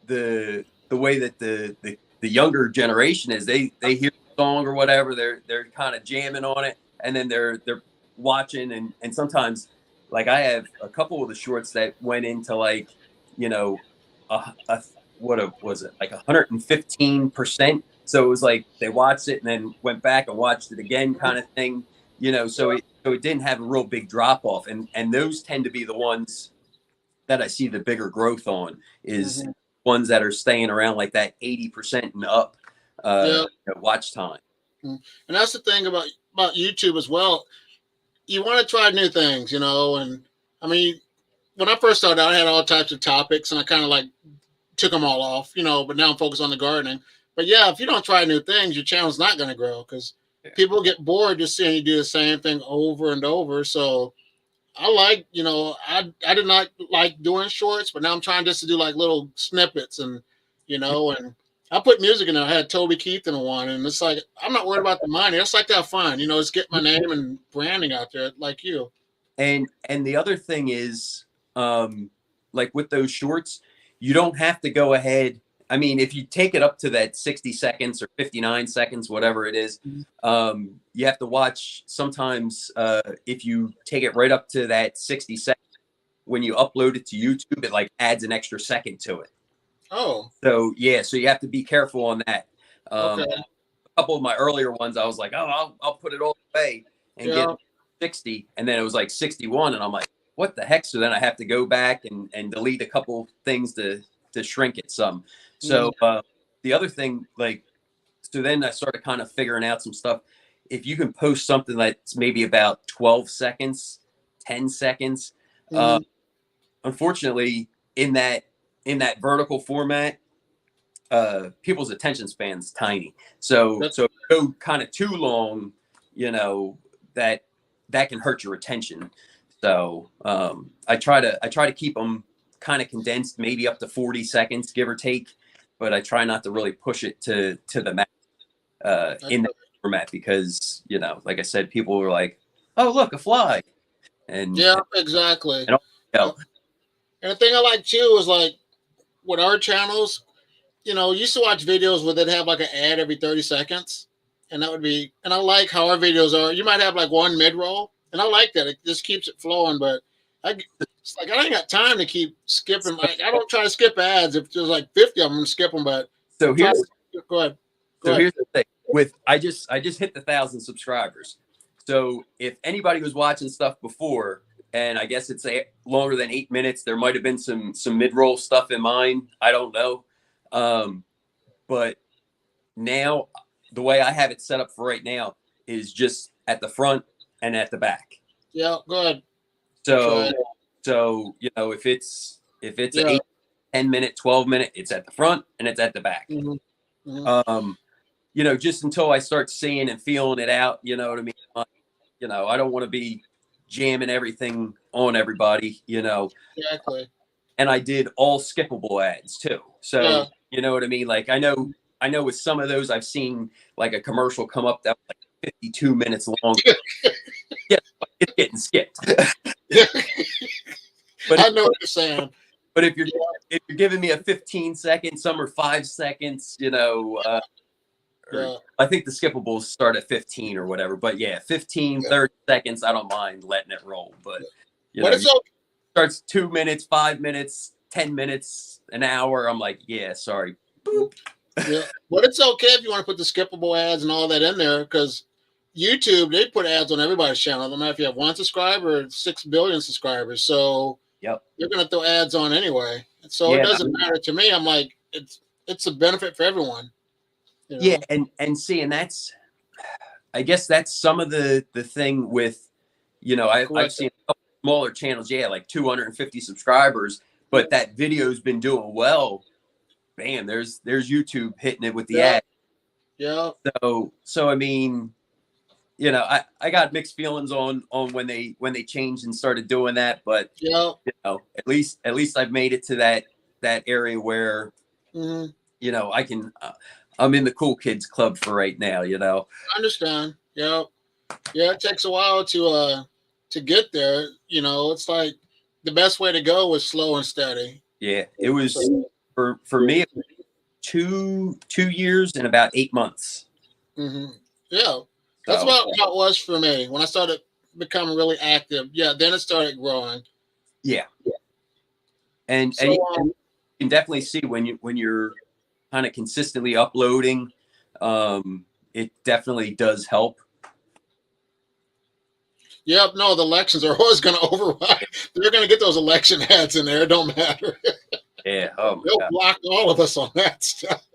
the way that the younger generation is, they hear the song or whatever, they're kind of jamming on it, and then they're watching, and sometimes, like, I have a couple of the shorts that went into like, you know a was it, like 115%. So it was like they watched it and then went back and watched it again, kind of thing. So it didn't have a real big drop off, and those tend to be the ones that I see the bigger growth on, is hmm ones that are staying around like that 80% and up, Yeah. watch time. And that's the thing about YouTube as well. You want to try new things, and I mean, when I first started out, I had all types of topics, and I kind of like took them all off, but now I'm focused on the gardening. But yeah, if you don't try new things, your channel's not going to grow because Yeah. people get bored just seeing you do the same thing over and over. So I like, I did not like doing shorts, but now I'm trying just to do like little snippets and I put music in there. I had Toby Keith in one, and it's like I'm not worried about the money. I just like to have fun, just get my name and branding out there, like you. And the other thing is, like with those shorts, you don't have to go ahead. I mean, if you take it up to that 60 seconds or 59 seconds, whatever it is, you have to watch sometimes. If you take it right up to that 60 seconds, when you upload it to YouTube, it like adds an extra second to it. Oh, So yeah, so you have to be careful on that. okay, A couple of my earlier ones, I was like, oh, I'll put it all away and get yeah, 60, and then it was like 61, and I'm like, what the heck? So then I have to go back and delete a couple things to shrink it some. mm, So the other thing, like, so then I started kind of figuring out some stuff. If you can post something that's maybe about 12 seconds, 10 seconds, uh, mm, unfortunately, in that vertical format, people's attention span's tiny. So if you go kind of too long, you know that that can hurt your attention. So I try to keep them kind of condensed, maybe up to 40 seconds, give or take. But I try not to really push it to the max, that's in that format, because, like I said, people were like, "Oh, look, a fly," and yeah, exactly. and all, you know, And the thing I like too is like with our channels, used to watch videos where they'd have like an ad every 30 seconds. And that would be, and I like how our videos are. You might have like one mid roll, and I like that. It just keeps it flowing. But it's like I ain't got time to keep skipping. Like I don't try to skip ads. If there's like 50 of them, I'm gonna skip them. But So try here's to, go ahead. so here's the thing. With I just hit the 1,000 subscribers. So if anybody was watching stuff before, and I guess it's longer than 8 minutes, there might have been some mid roll stuff in mine. I don't know, but now the way I have it set up for right now is just at the front and at the back. Yeah, go ahead. So if it's an 8, 10 minute, 12 minute, it's at the front and it's at the back. Mm-hmm. Mm-hmm. Just until I start seeing and feeling it out, you know what I mean? I don't want to be jamming everything on everybody, Exactly. And I did all skippable ads too. So, you know what I mean? Like I know with some of those I've seen like a commercial come up that was like 52 minutes long. Yeah, it's getting skipped. But I know what you're saying. But if you're giving me a 15-second, some are 5 seconds, I think the skippables start at 15 or whatever. But yeah, 15, 30 seconds, I don't mind letting it roll. But it's okay. Starts 2 minutes, 5 minutes, 10 minutes, an hour. I'm like, yeah, sorry. Boop. Yeah, but it's okay if you want to put the skippable ads and all that in there because YouTube, they put ads on everybody's channel, no matter if you have 1 subscriber or 6 billion subscribers. So yep, you're going to throw ads on anyway. So it doesn't matter to me. I'm like, it's a benefit for everyone. Yeah, and see, and I guess that's some of the thing with, I've seen a couple smaller channels, like 250 subscribers, but that video's been doing well. Bam, there's YouTube hitting it with the ad. Yeah. So I mean, I got mixed feelings on when they changed and started doing that, but at least I've made it to that area where I can. I'm in the cool kids club for right now. I understand. Yeah, it takes a while to get there. It's like the best way to go was slow and steady. Yeah, it was for me. It was 2 years and about 8 months. Mm-hmm. Yeah, that's about how it was for me when I started becoming really active. Yeah, then it started growing. Yeah, and you can definitely see when you're kind of consistently uploading, it definitely does help. Yep, no, the elections are always going to override. They're going to get those election ads in there. It don't matter. Yeah, they'll block all of us on that stuff.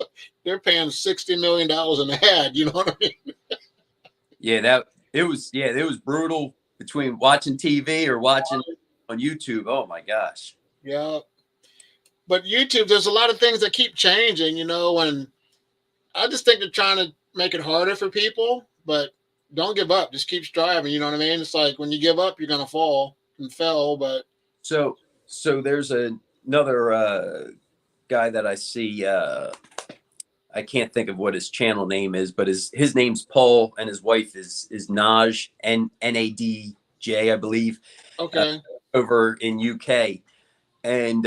They're paying $60 million an ad. You know what I mean? Yeah, it was brutal between watching TV or watching on YouTube. Oh my gosh. Yeah. But YouTube, there's a lot of things that keep changing, and I just think they're trying to make it harder for people, but don't give up. Just keep striving. You know what I mean? It's like when you give up, you're going to fall and fell. But so there's another guy that I see. I can't think of what his channel name is, but his name's Paul and his wife is Naj, Nadj, I believe. Okay. Over in UK. And,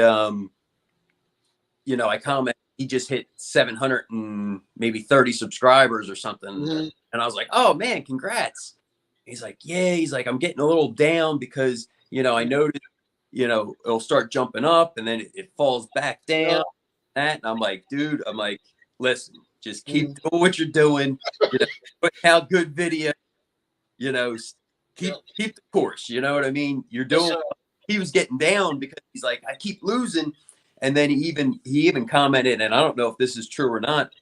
I comment, he just hit 700 and maybe 30 subscribers or something. Mm-hmm. And I was like, oh man, congrats. He's like, yeah, I'm getting a little down because, I noticed, it'll start jumping up and then it falls back down. And I'm like, dude, listen, just keep doing what you're doing, put out good video, keep the course. You know what I mean? You're doing. He was getting down because he's like, I keep losing. And then he even commented, and I don't know if this is true or not.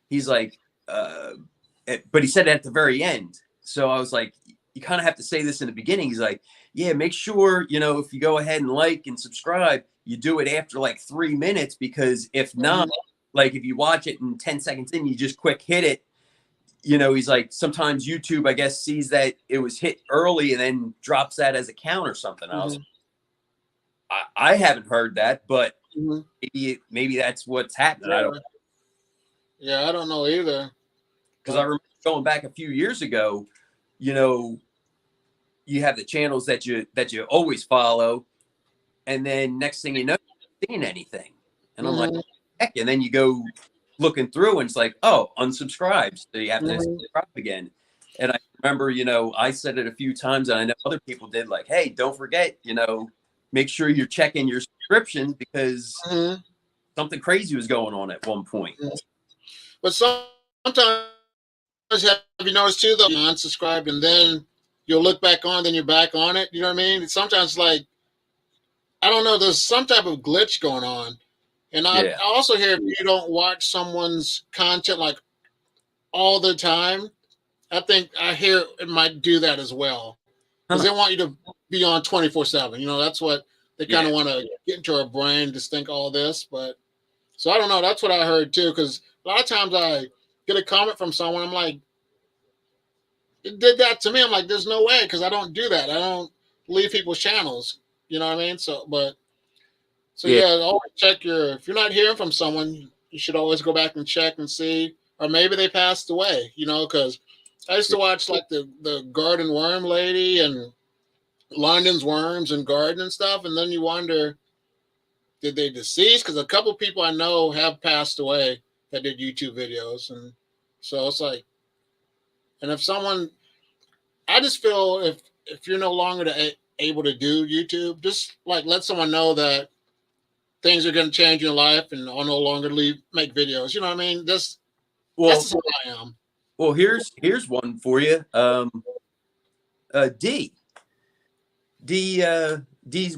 He's like, but he said it at the very end. So I was like, you kind of have to say this in the beginning. He's like, yeah, make sure, if you go ahead and like and subscribe, you do it after like 3 minutes, because if not, like if you watch it in 10 seconds in, you just quick hit it. He's like, sometimes YouTube, I guess, sees that it was hit early and then drops that as a count or something. I was like, I haven't heard that, but maybe that's what's happening. I don't know. Yeah, I don't know either. Because I remember going back a few years ago, you have the channels that you always follow, and then next thing you know, you're not seeing anything. And I'm like, heck? And then you go looking through and it's like, oh, unsubscribe. So you have to subscribe again. And I remember, I said it a few times and I know other people did, like, hey, don't forget, make sure you're checking your subscriptions because something crazy was going on at one point. But sometimes, have you noticed too, though, you unsubscribe and then you'll look back on, then you're back on it. You know what I mean? Sometimes, like, I don't know, there's some type of glitch going on. And I also hear if you don't watch someone's content like all the time, I think I hear it might do that as well. Because they want you to be on 24/7. That's what they kind of want to get into our brain to think all this. But so I don't know. That's what I heard too. Because a lot of times I get a comment from someone, I'm like, it did that to me. I'm like, there's no way, because I don't do that. I don't leave people's channels. You know what I mean? So always check if you're not hearing from someone, you should always go back and check and see, or maybe they passed away, because I used to watch like the garden worm lady and London's worms and garden and stuff. And then you wonder, did they decease? Because a couple people I know have passed away that did YouTube videos. And so it's like, and if someone, I just feel if you're no longer able to do YouTube, just like let someone know that things are going to change in your life and I'll no longer make videos. You know what I mean? That's who I am. Well, here's one for you. D's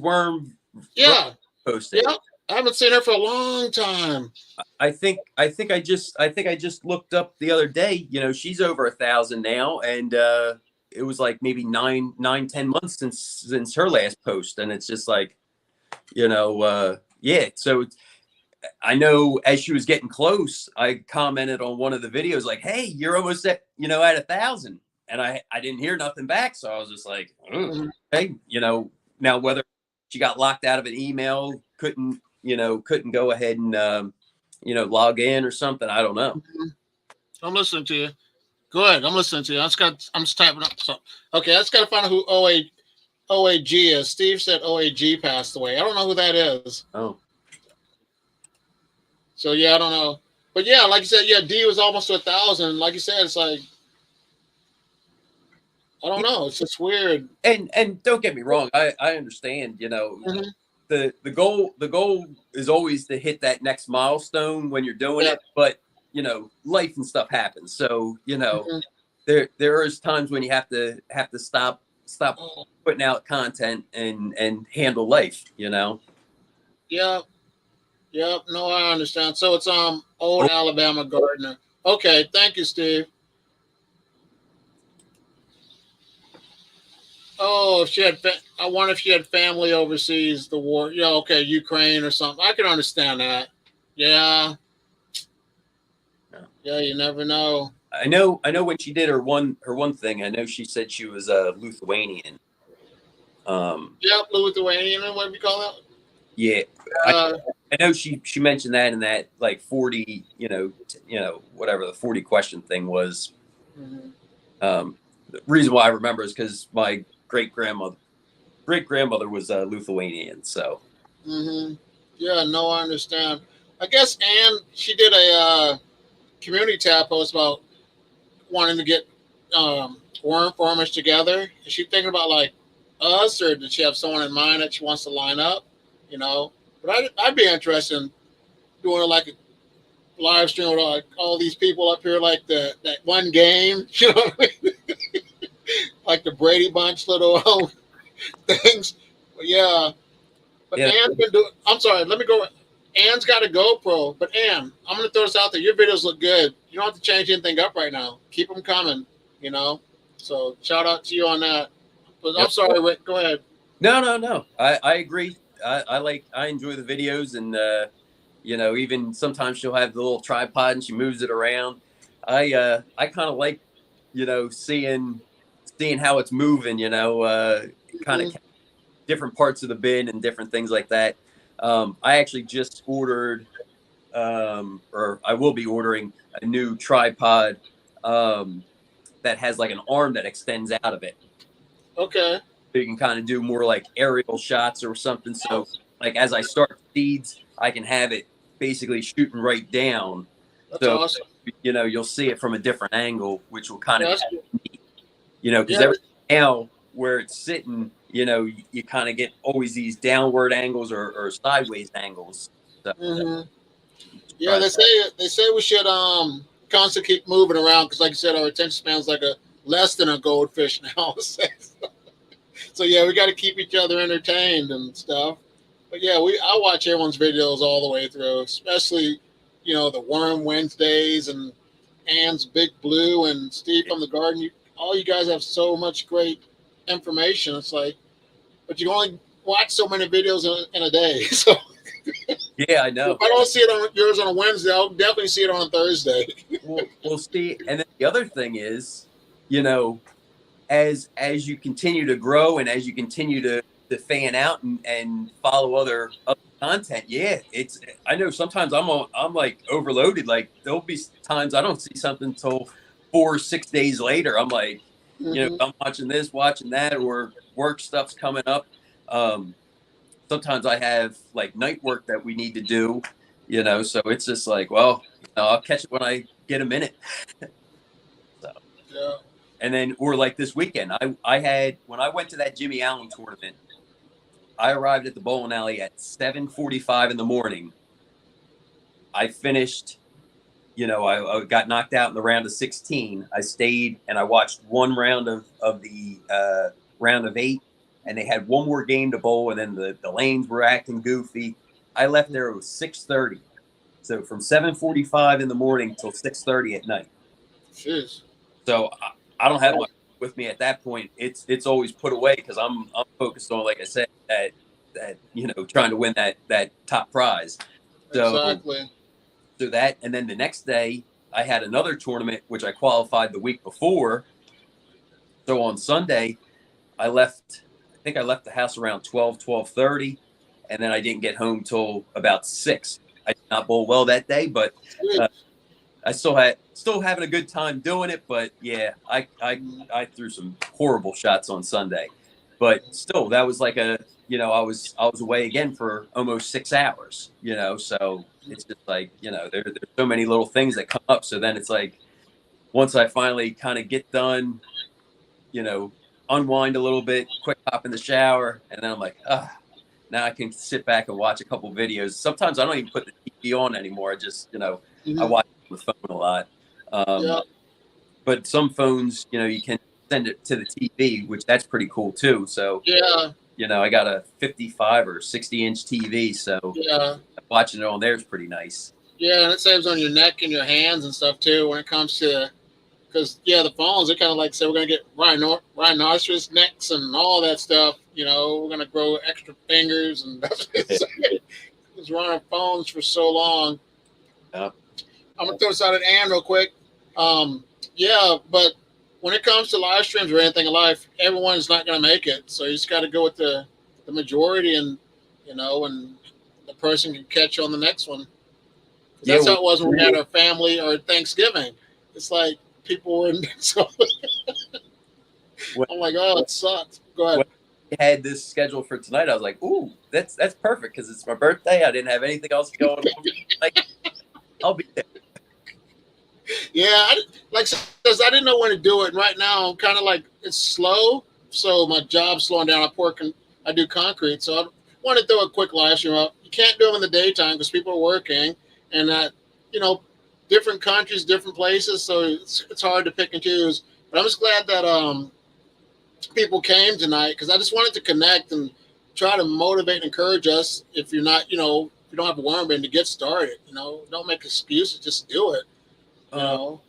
worm. Yeah. Posting. Yeah. I haven't seen her for a long time. I think I just looked up the other day, she's over 1,000 now. And, it was like maybe 10 months since her last post. And it's just like, so I know as she was getting close, I commented on one of the videos like, hey, you're almost at 1,000. And I didn't hear nothing back. So I was just like, hey, now whether she got locked out of an email, couldn't go ahead and, log in or something. I don't know. I'm listening to you. Go ahead. I'm listening to you. I'm just typing up something. Okay. I just got to find out who OAG is. Steve said OAG passed away. I don't know who that is. Oh. So, I don't know. But, like you said, D was almost to 1,000. Like you said, it's like, I don't know. It's just weird. And don't get me wrong. I understand, the goal is always to hit that next milestone when you're doing it. But, life and stuff happens. So, there is times when you have to stop putting out content and handle life, Yeah. Yep. No, I understand. So it's old Alabama gardener. Okay. Thank you, Steve. Oh, I wonder if she had family overseas, the war. Yeah. Okay. Ukraine or something. I can understand that. Yeah. Yeah. You never know. I know when she did her one thing, I know she said she was a Lithuanian. Yep. Lithuanian. What do you call that? Yeah. I know she mentioned that in that like 40, whatever the 40 question thing was. The reason why I remember is because my great grandmother was Lithuanian. So. Yeah. No, I understand. I guess Anne, she did a community tab post about wanting to get worm farmers together. Is she thinking about like us, or did she have someone in mind that she wants to line up? But I'd be interested in doing like a live stream with all these people up here, like that one game, what I mean? Like the Brady Bunch little things. But Anne's been doing. I'm sorry, let me go. Anne's got a GoPro, but Anne, I'm going to throw this out there. Your videos look good. You don't have to change anything up right now. Keep them coming, So shout out to you on that. But I'm sorry, Rick. Go ahead. No. I agree. I enjoy the videos, and even sometimes she'll have the little tripod and she moves it around. I kind of like seeing how it's moving. Kind of different parts of the bin and different things like that. I actually just ordered, or I will be ordering a new tripod that has like an arm that extends out of it. Okay. So you can kind of do more like aerial shots or something. So like as I start seeds, I can have it, basically shooting right down. That's So, awesome. you know, you'll see it from a different angle, which will kind Yeah, of, that's cool. you know, because Yeah. every now where it's sitting, you know, you kind of get always these downward angles or sideways angles. So, Hmm. Yeah, try they say we should constantly keep moving around because, like you said, our attention span's like a less than a goldfish now. So yeah, we got to keep each other entertained and stuff. But yeah, I watch everyone's videos all the way through, especially the Worm Wednesdays and Anne's Big Blue and Steve from the Garden. All you guys have so much great information. It's like, but you only watch so many videos in a day. So yeah, I know. if I don't see it on yours on a Wednesday, I'll definitely see it on a Thursday. We'll see. And then the other thing is, you know, as you continue to grow and as you continue to fan out and follow other content, yeah, it's I know sometimes I'm like overloaded. Like there'll be times I don't see something until 4 or 6 days later. I'm like, you know, Hmm. I'm watching this, watching that, or work stuff's coming up. Um, Sometimes I have like night work that we need to do, you know, so it's just like, well, you know, I'll catch it when I get a minute. So, Yeah. and then, or like this weekend, I had, when I went to that Jimmy Allen tournament, I arrived at the bowling alley at 7:45 in the morning. I finished, you know, I got knocked out in the round of 16. I stayed and I watched one round of the round of 8, and they had one more game to bowl, and then the lanes were acting goofy. I left there, it was 6:30. So from 7:45 in the morning till 6:30 at night. Jeez. So I don't have my with me at that point. It's always put away because I'm focused on, like I said, that you know, trying to win that top prize. So Exactly. that, and then the next day I had another tournament which I qualified the week before. So on Sunday I left. I think I left the house around 12:30, and then I didn't get home till about 6. I did not bowl well that day, but uh, I still having a good time doing it. But yeah, I threw some horrible shots on Sunday, but still that was like a, you know, I was away again for almost 6 hours, you know, so it's just like, you know, there's so many little things that come up. So then it's like once I finally kind of get done, you know, unwind a little bit, quick hop in the shower, and then I'm like, now I can sit back and watch a couple videos. Sometimes I don't even put the TV on anymore. I just, you know, I Mhm. watch on the phone a lot. Yeah. But some phones, you know, you can send it to the TV, which that's pretty cool too. So, Yeah. you know, I got a 55 or 60-inch TV, so Yeah. watching it on there is pretty nice. Yeah, and it saves on your neck and your hands and stuff too when it comes to, because yeah, the phones, they kind of like say we're gonna get rhinoceros necks and all that stuff. We're gonna grow extra fingers and that's what it said. Because we're on our phones for so long. Yeah. I'm gonna throw this out at Ann real quick. Um, yeah, but when it comes to live streams or anything in life, everyone's not gonna make it. So you just got to go with the majority, and and the person can catch you on the next one. 'Cause Yeah. that's how it was when we had our family or Thanksgiving. It's like people were in, so When, I'm like, oh, it sucks. Go ahead. when I had this schedule for tonight, I was like, ooh, that's perfect because it's my birthday. I didn't have anything else going on. Like, I'll be there. Yeah, like says, I didn't know when to do it. And right now, I'm kind of like it's slow, so my job's slowing down. I do concrete, so I want to throw a quick live stream up. You can't do them in the daytime because people are working, and you know, different countries, different places, so it's hard to pick and choose. But I'm just glad that people came tonight because I just wanted to connect and try to motivate and encourage us. If you're not, if you don't have a worm bin to get started, don't make excuses, just do it. You Uh, know.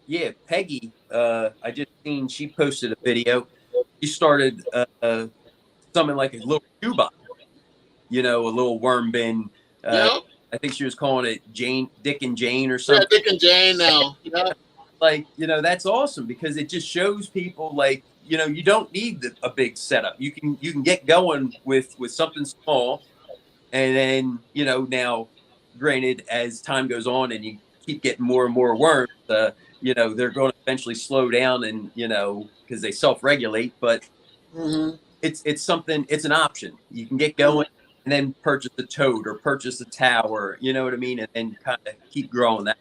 yeah, Peggy, I just seen she posted a video. She started something like a little shoebox, you know, a little worm bin. Uh, Yeah. I think she was calling it Dick and Jane or Yeah, something. Dick and Jane now. Yeah. Like, you know, that's awesome because it just shows people like, you know, you don't need a big setup. You can get going with something small, and then, you know, now granted as time goes on and you keep getting more and more worms, you know, they're going to eventually slow down, and, you know, because they self-regulate, but Mm-hmm. it's something, it's an option. You can get Mm-hmm. going. and then purchase a tote or purchase a tower, you know what I mean? And kind of keep growing that.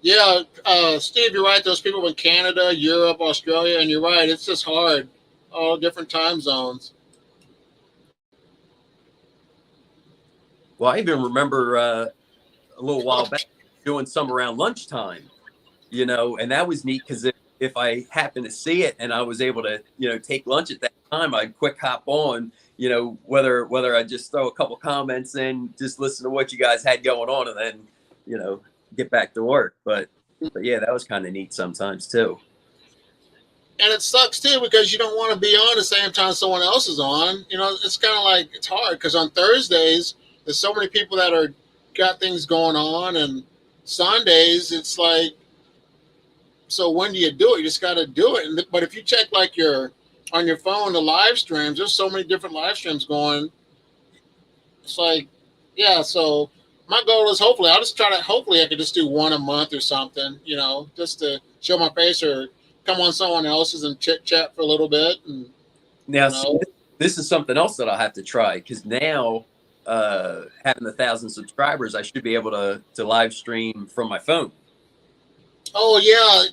Yeah, Steve, you're right. Those people in Canada, Europe, Australia, and you're right. It's just hard. All different time zones. Well, I even remember a little while back doing some around lunchtime, you know, and that was neat because if I happened to see it and I was able to, you know, take lunch at that time, I'd quick hop on, you know, whether I just throw a couple comments in, just listen to what you guys had going on, and then, you know, get back to work. But yeah, that was kind of neat sometimes too. And it sucks too because you don't want to be on the same time someone else is on. You know, it's kind of like it's hard because on Thursdays there's so many people that are got things going on, and Sundays it's like, so when do you do it? You just got to do it. But if you check like your on your phone the live streams, there's so many different live streams going. It's like, yeah. So my goal is hopefully I'll just try to hopefully I could just do one a month or something. You know, just to show my face or come on someone else's and chit chat for a little bit. And Now, you know, this is something else that I'll have to try because now having 1,000 subscribers, I should be able to live stream from my phone. oh yeah.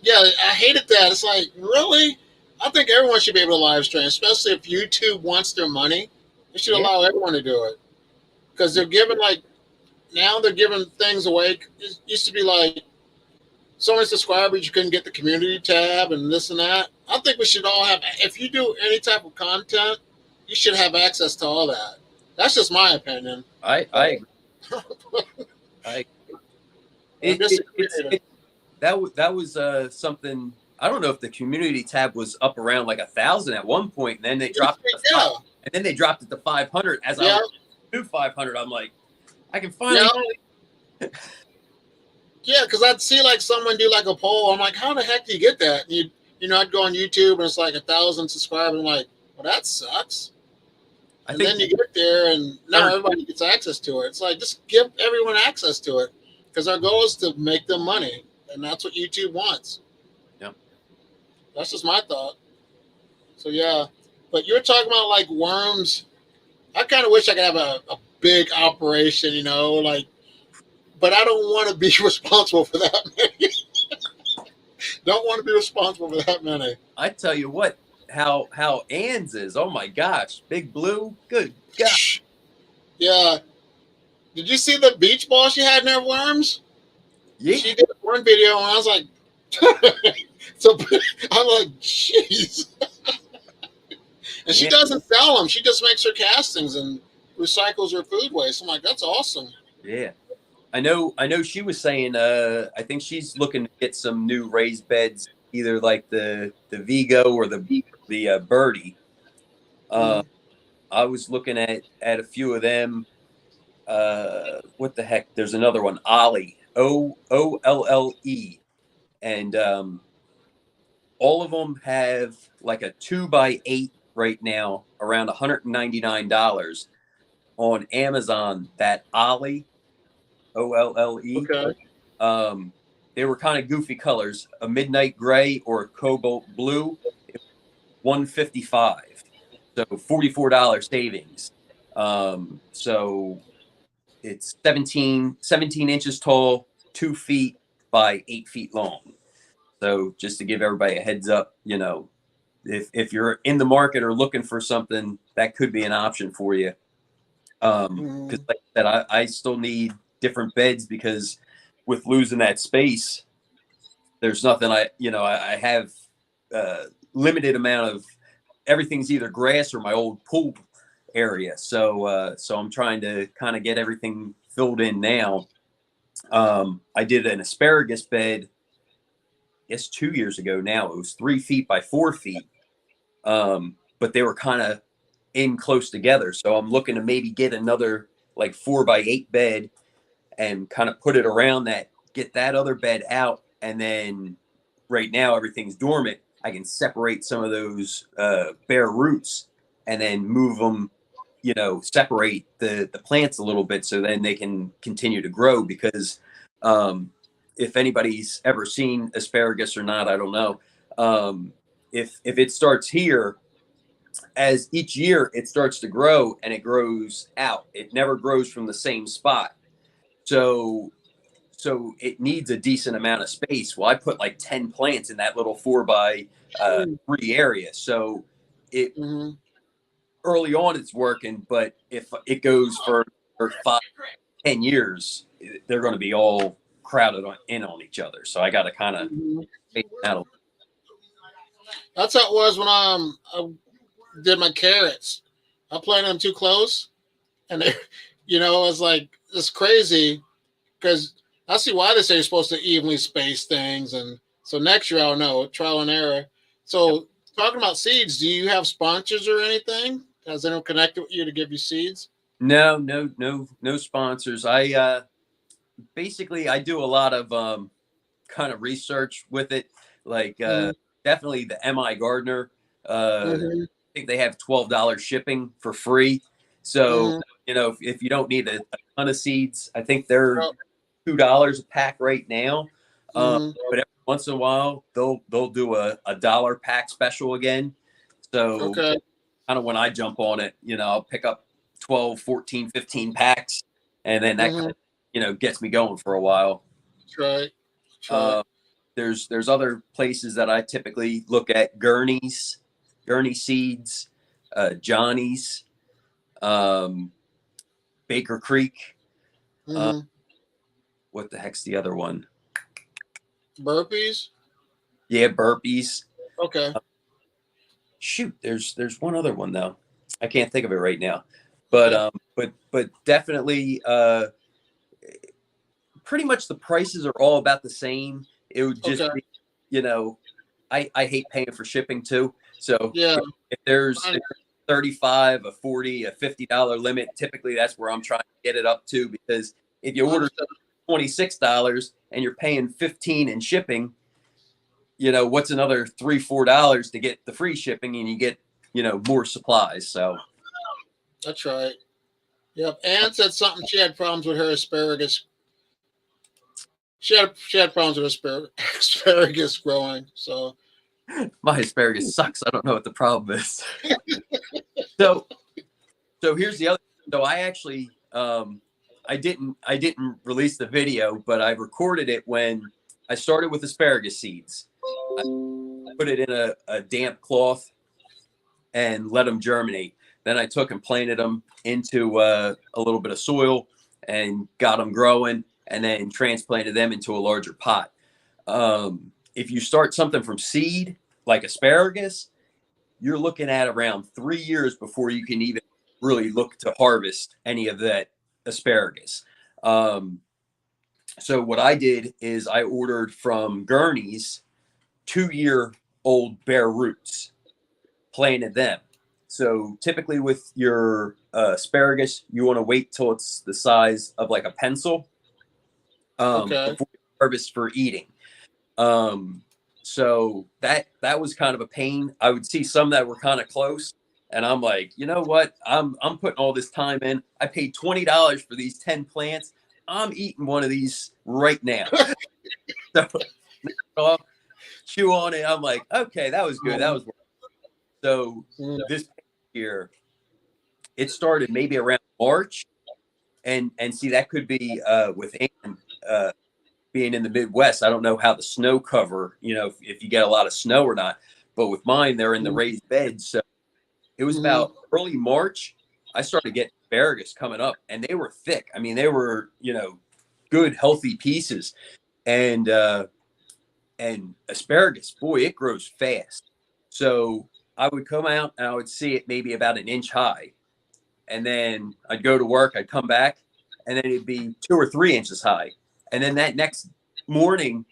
I hated that. It's like, really? I think everyone should be able to live stream, especially if YouTube wants their money. They should Yeah. allow everyone to do it because they're giving like now they're giving things away. It used to be like so many subscribers you couldn't get the community tab and this and that. I think we should all have. If you do any type of content, you should have access to all that. That's just my opinion. I agree. That was something. I don't know if the community tab was up around like 1,000 at one point, and then they dropped it to 5, and then they dropped it to 500. As I was to 500, I'm like, I can finally. Yeah, because I'd see like someone do like a poll. I'm like, how the heck do you get that? And you know, I'd go on YouTube and it's like 1,000 subscribers. I'm like, well, that sucks. And then you get there and now everybody gets access to it. It's like, just give everyone access to it because our goal is to make them money. And that's what YouTube wants. Yeah. That's just my thought. So, yeah. But you're talking about like worms. I kind of wish I could have a big operation, you know, like, but I don't want to be responsible for that many. Don't want to be responsible for that many. I tell you what, how Ann's is. Oh my gosh, Big Blue, good gosh. Yeah. Did you see the beach ball she had in her worms? Yeah. She did one video and I was like, so I'm like, jeez. And she doesn't sell them. She just makes her castings and recycles her food waste. I'm like, that's awesome. Yeah. I know she was saying I think she's looking to get some new raised beds, either like the Vigo or the Birdie. I was looking at a few of them. What the heck? There's another one, Ollie, OLLE, and all of them have like a 2x8 right now, around $199 on Amazon. That Ollie. OLLE. Okay. They were kind of goofy colors, a midnight gray or a cobalt blue. $155, so $44 savings. So it's 17 inches tall, 2 feet by 8 feet long. So just to give everybody a heads up, you know, if you're in the market or looking for something, that could be an option for you. Because like I said, I still need different beds because with losing that space, there's nothing I have limited amount of everything's either grass or my old pool area. So I'm trying to kind of get everything filled in now. I did an asparagus bed, I guess 2 years ago now. It was 3 feet by 4 feet. But they were kind of in close together. So I'm looking to maybe get another like 4x8 bed and kind of put it around that, get that other bed out. And then right now everything's dormant. I can separate some of those bare roots and then move them, you know, separate the plants a little bit so then they can continue to grow. Because if anybody's ever seen asparagus or not, I don't know. If it starts here as each year it starts to grow and it grows out. It never grows from the same spot. So it needs a decent amount of space. Well, I put like 10 plants in that little 4x3 area. So it Mm-hmm. early on it's working, but if it goes for 5, 10 years, they're going to be all crowded in on each other. So I got to kind of Mm-hmm. space them out. That's how it was when I did my carrots. I planted them too close, and they, it was like it's crazy because I see why they say you're supposed to evenly space things, and so next year I'll know trial and error. So talking about seeds, do you have sponsors or anything? Has anyone connected with you to give you seeds? No sponsors. I basically I do a lot of kind of research with it, like Mm-hmm. definitely the MI Gardener. I Mm-hmm. think they have $12 shipping for free. So Mm-hmm. if you don't need a ton of seeds, I think they're Yep. $2 a pack right now. Mm-hmm. But every once in a while they'll do a dollar pack special again. So Okay. kind of when I jump on it, I'll pick up 12, 14, 15 packs, and then that Mm-hmm. gets me going for a while. That's right. That's right. Uh, there's other places that I typically look at: Gurney Seeds, Johnny's, um, Baker Creek. Uh, Mm-hmm. what the heck's the other one? Burpees. Yeah, Burpees. Okay. Shoot, there's one other one though. I can't think of it right now. But Okay. but definitely pretty much the prices are all about the same. It would just Okay. be, you know, I hate paying for shipping too. So Yeah. if there's I- 35, a 40, a $50 limit, typically that's where I'm trying to get it up to, because if you order Understood. $26 and you're paying 15 in shipping, what's another $3, $4 to get the free shipping, and you get, more supplies. So That's right. Yep. Ann said something. She had problems with her asparagus. She had problems with asparagus growing. So my asparagus sucks. I don't know what the problem is. So here's the other. So I actually I didn't release the video, but I recorded it when I started with asparagus seeds. I put it in a damp cloth and let them germinate. Then I took and planted them into a little bit of soil and got them growing, and then transplanted them into a larger pot. If you start something from seed, like asparagus, you're looking at around 3 years before you can even really look to harvest any of that asparagus. Um, so what I did is I ordered from Gurney's 2-year old bare roots, planted them. So typically with your asparagus, you want to wait till it's the size of like a pencil okay. before you harvest for eating. Um, so that was kind of a pain. I would see some that were kind of close, and I'm like, you know what? I'm putting all this time in. I paid $20 for these 10 plants. I'm eating one of these right now. So I'll chew on it. I'm like, okay, that was good. That was worth it. So Mm, this year, it started maybe around March, and see that could be with Ann, being in the Midwest. I don't know how the snow cover, if you get a lot of snow or not. But with mine, they're in the mm, raised beds. So it was mhm. about early March. I started getting asparagus coming up, and they were thick. I mean, they were, good, healthy pieces. And asparagus, boy, it grows fast. So I would come out and I would see it maybe about an inch high. And then I'd go to work, I'd come back, and then it'd be 2 or 3 inches high. And then that next morning,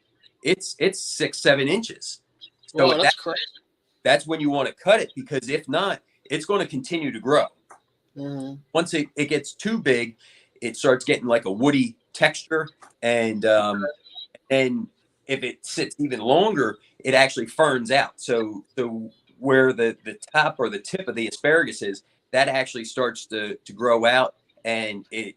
it's 6, 7 inches. So Wow, that's crazy. that's when you want to cut it, because if not, it's going to continue to grow. Hmm. Once it gets too big, it starts getting like a woody texture, and if it sits even longer, it actually ferns out. So where the top or the tip of the asparagus is, that actually starts to grow out, and it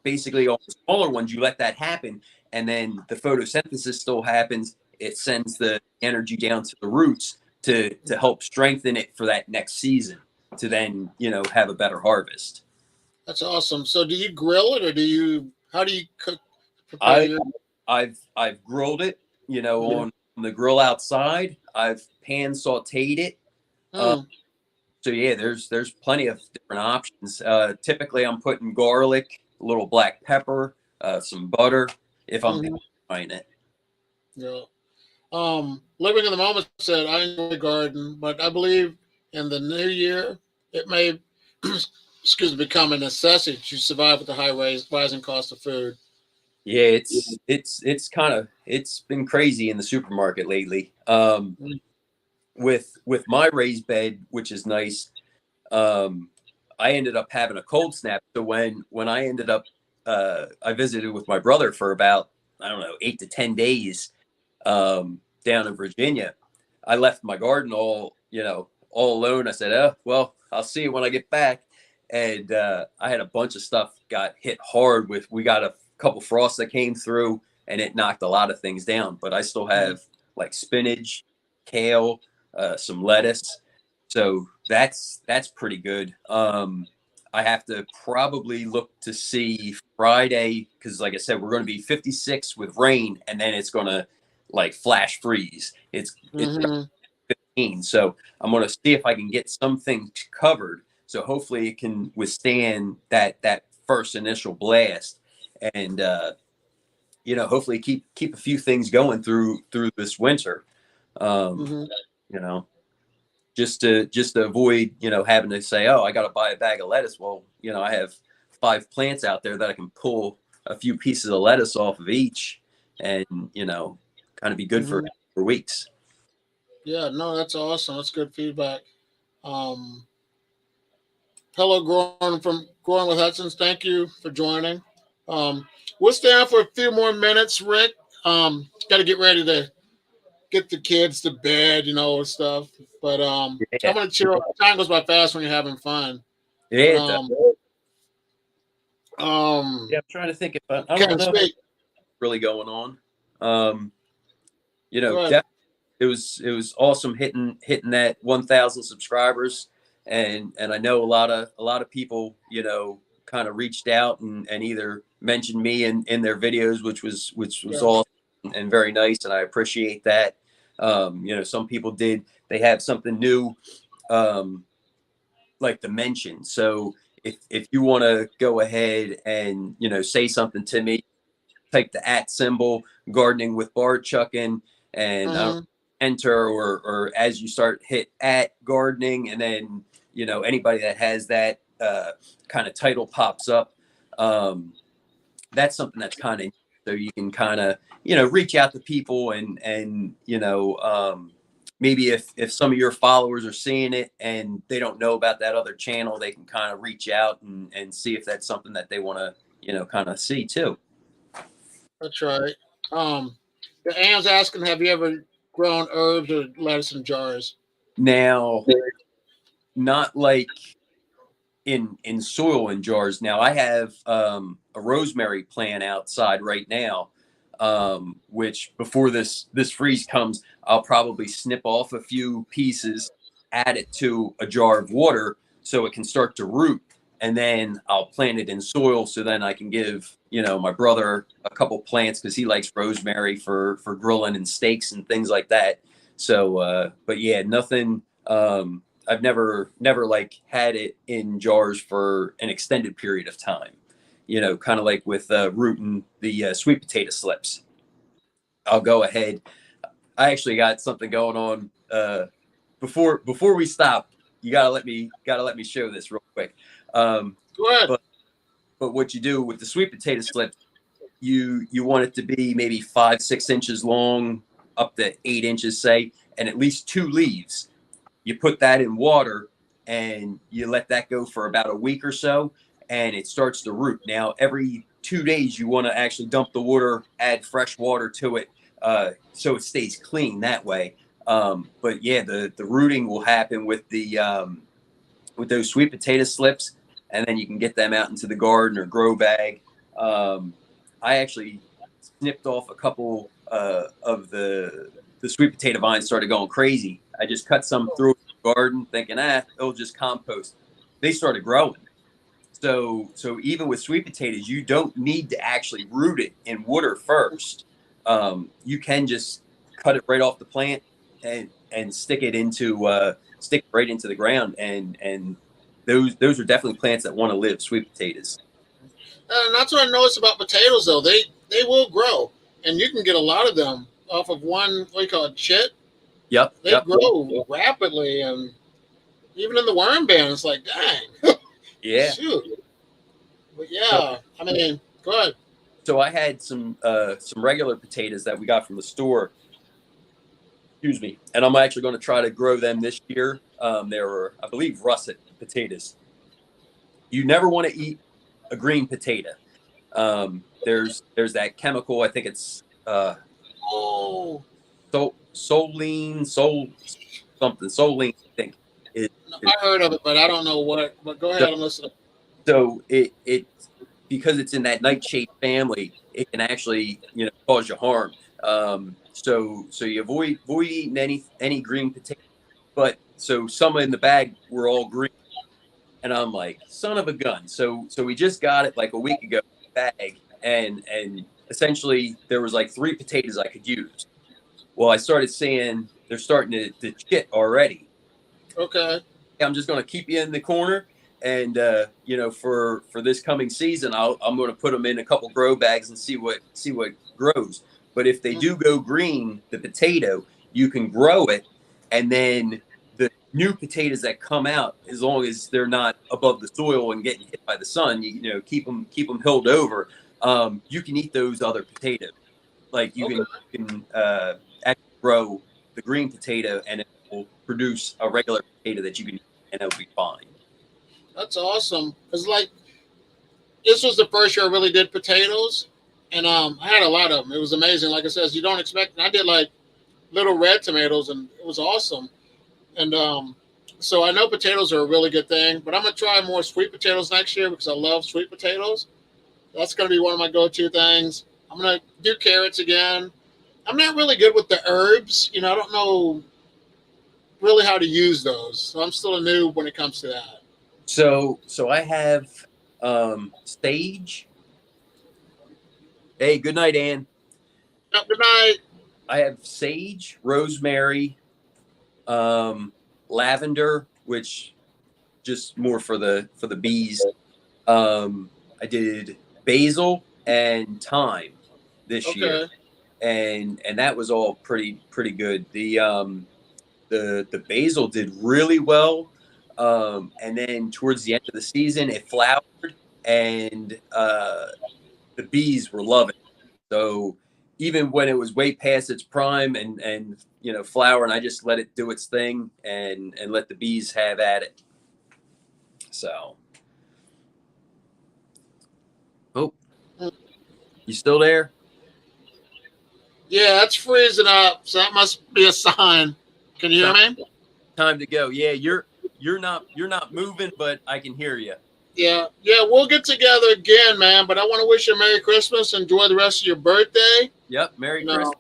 basically, on the smaller ones, you let that happen, and then the photosynthesis still happens. It sends the energy down to the roots, to help strengthen it for that next season to then, have a better harvest. That's awesome. So do you grill it, or how do you prepare I your? I've grilled it, on the grill outside. I've pan sauteed it. Uh, Hmm. so yeah, there's plenty of different options. Typically, I'm putting garlic, a little black pepper, some butter if I'm Mhm. frying it. Yeah. Living in the moment said, I enjoy the garden, but I believe in the new year it may, excuse me, become a necessity to survive with the rising cost of food. Yeah, it's been crazy in the supermarket lately. Mm. With my raised bed, which is nice. I ended up having a cold snap. So when I ended up, I visited with my brother for about, I don't know, 8 to 10 days, down in Virginia. I left my garden all alone. I said, oh, well, I'll see you when I get back. And I had a bunch of stuff got hit hard with. We got a couple frosts that came through, and it knocked a lot of things down. But I still have like spinach, kale, some lettuce. So that's pretty good. I have to probably look to see Friday because, like I said, we're going to be 56 with rain, and then it's going to like flash freeze. It's Mm-hmm. 15, so I'm going to see if I can get something covered. So hopefully it can withstand that first initial blast, and hopefully keep a few things going through this winter. Um, Mm-hmm. you know just to avoid having to say, oh, I got to buy a bag of lettuce. Well, I have 5 plants out there that I can pull a few pieces of lettuce off of each, and kind of be good Mm-hmm. for weeks. Yeah, no, that's awesome. That's good feedback. Um, Hello, Growing with Hudson's. Thank you for joining. We'll stay on for a few more minutes, Rick. Got to get ready to get the kids to bed, and stuff. But I'm Yeah, gonna chill. Time goes by fast when you're having fun. yeah, But it does. um, Yeah, I'm trying to think if I don't can't know what's speak. really going on. Um, Go ahead. definitely it was awesome hitting that 1,000 subscribers, and I know a lot of people kind of reached out and either mentioned me in their videos, which was Yeah. awesome and very nice, and I appreciate that. Some people did, they have something new, um, like to mention. So if you want to go ahead and say something to me, type the @ symbol, gardening with Bart Chuckin, and Mm-hmm. enter, or as you start hit @gardening, and then anybody that has that kind of title pops up. That's something that's kind of, so you can kind of reach out to people, and maybe if some of your followers are seeing it and they don't know about that other channel, they can kind of reach out and see if that's something that they want to kind of see too. That's right. Um, the Am's asking, have you ever grown herbs or lettuce in jars? Now, not like in soil in jars. Now I have a rosemary plant outside right now, which before this freeze comes, I'll probably snip off a few pieces, add it to a jar of water so it can start to root, and then I'll plant it in soil so then I can give my brother a couple plants because he likes rosemary for grilling and steaks and things like that. So, but yeah, nothing. I've never like had it in jars for an extended period of time. Kind of like with rooting the sweet potato slips. I'll go ahead. I actually got something going on. Before we stop, you gotta let me show this real quick. Um, Go ahead. but but what you do with the sweet potato slips, you want it to be maybe 5-6 inches long, up to 8 inches, say, and at least 2 leaves. You put that in water and you let that go for about a week or so, and it starts to root. Now every 2 days you want to actually dump the water, add fresh water to it, so it stays clean that way. But yeah, the rooting will happen with those sweet potato slips, and then you can get them out into the garden or grow bag. I actually snipped off a couple of the sweet potato vines started going crazy. I just cut some through the garden thinking, it'll just compost. They started growing. So even with sweet potatoes, you don't need to actually root it in water first. You can just cut it right off the plant and stick it right into the ground. And those are definitely plants that want to live, sweet potatoes. And that's what I noticed about potatoes, though. They will grow, and you can get a lot of them off of one, what do you call it, chit? Yep. They grow rapidly, and even in the worm ban, it's like, dang. Yeah. Shoot. But yeah, I mean, go ahead. So I had some regular potatoes that we got from the store. Excuse me. And I'm actually going to try to grow them this year. They were, I believe, russet potatoes. You never want to eat a green potato. There's that chemical. I think it's soline, soline. I think. I heard of it, but I don't know what. But go ahead and listen. So it because it's in that nightshade family, it can actually cause you harm. So you avoid eating any green potato. But so some in the bag were all green, and I'm like, son of a gun. So we just got it like a week ago, bag, and essentially there was like 3 potatoes I could use. Well, I started seeing they're starting to chit already. Okay. I'm just going to keep you in the corner. And, for this coming season, I'm going to put them in a couple grow bags and see what grows. But if they do go green, the potato, you can grow it. And then the new potatoes that come out, as long as they're not above the soil and getting hit by the sun, keep them hilled over. You can eat those other potatoes. Like you can actually grow the green potato and it will produce a regular potato that you can eat and it'll be fine. That's awesome. It's like this was the first year I really did potatoes, and I had a lot of them. It was amazing. Like I said, you don't expect. I did like little red tomatoes, and it was awesome. And so I know potatoes are a really good thing, but I'm gonna try more sweet potatoes next year because I love sweet potatoes. That's gonna be one of my go-to things. I'm gonna do carrots again. I'm not really good with the herbs. I don't know really how to use those, so I'm still a noob when it comes to that. So I have sage. Hey, good night, Ann. Good night. I have sage, rosemary, lavender, which just more for the bees. I did basil and thyme this year, and that was all pretty good. The basil did really well. And then towards the end of the season, it flowered, and the bees were loving it. So even when it was way past its prime and flowering, I just let it do its thing and let the bees have at it. So, you still there? Yeah, it's freezing up, so that must be a sign. Can you hear me? Time to go. Yeah, you're not moving, but I can hear you. Yeah, we'll get together again, man. But I want to wish you a Merry Christmas. Enjoy the rest of your birthday. Yep, Merry Christmas.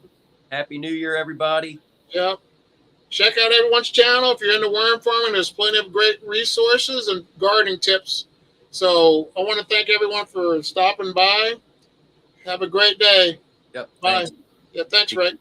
Happy New Year, everybody. Yep. Check out everyone's channel. If you're into worm farming, there's plenty of great resources and gardening tips. So I want to thank everyone for stopping by. Have a great day. Yep. Bye. Thanks. Yeah, thanks, Rick.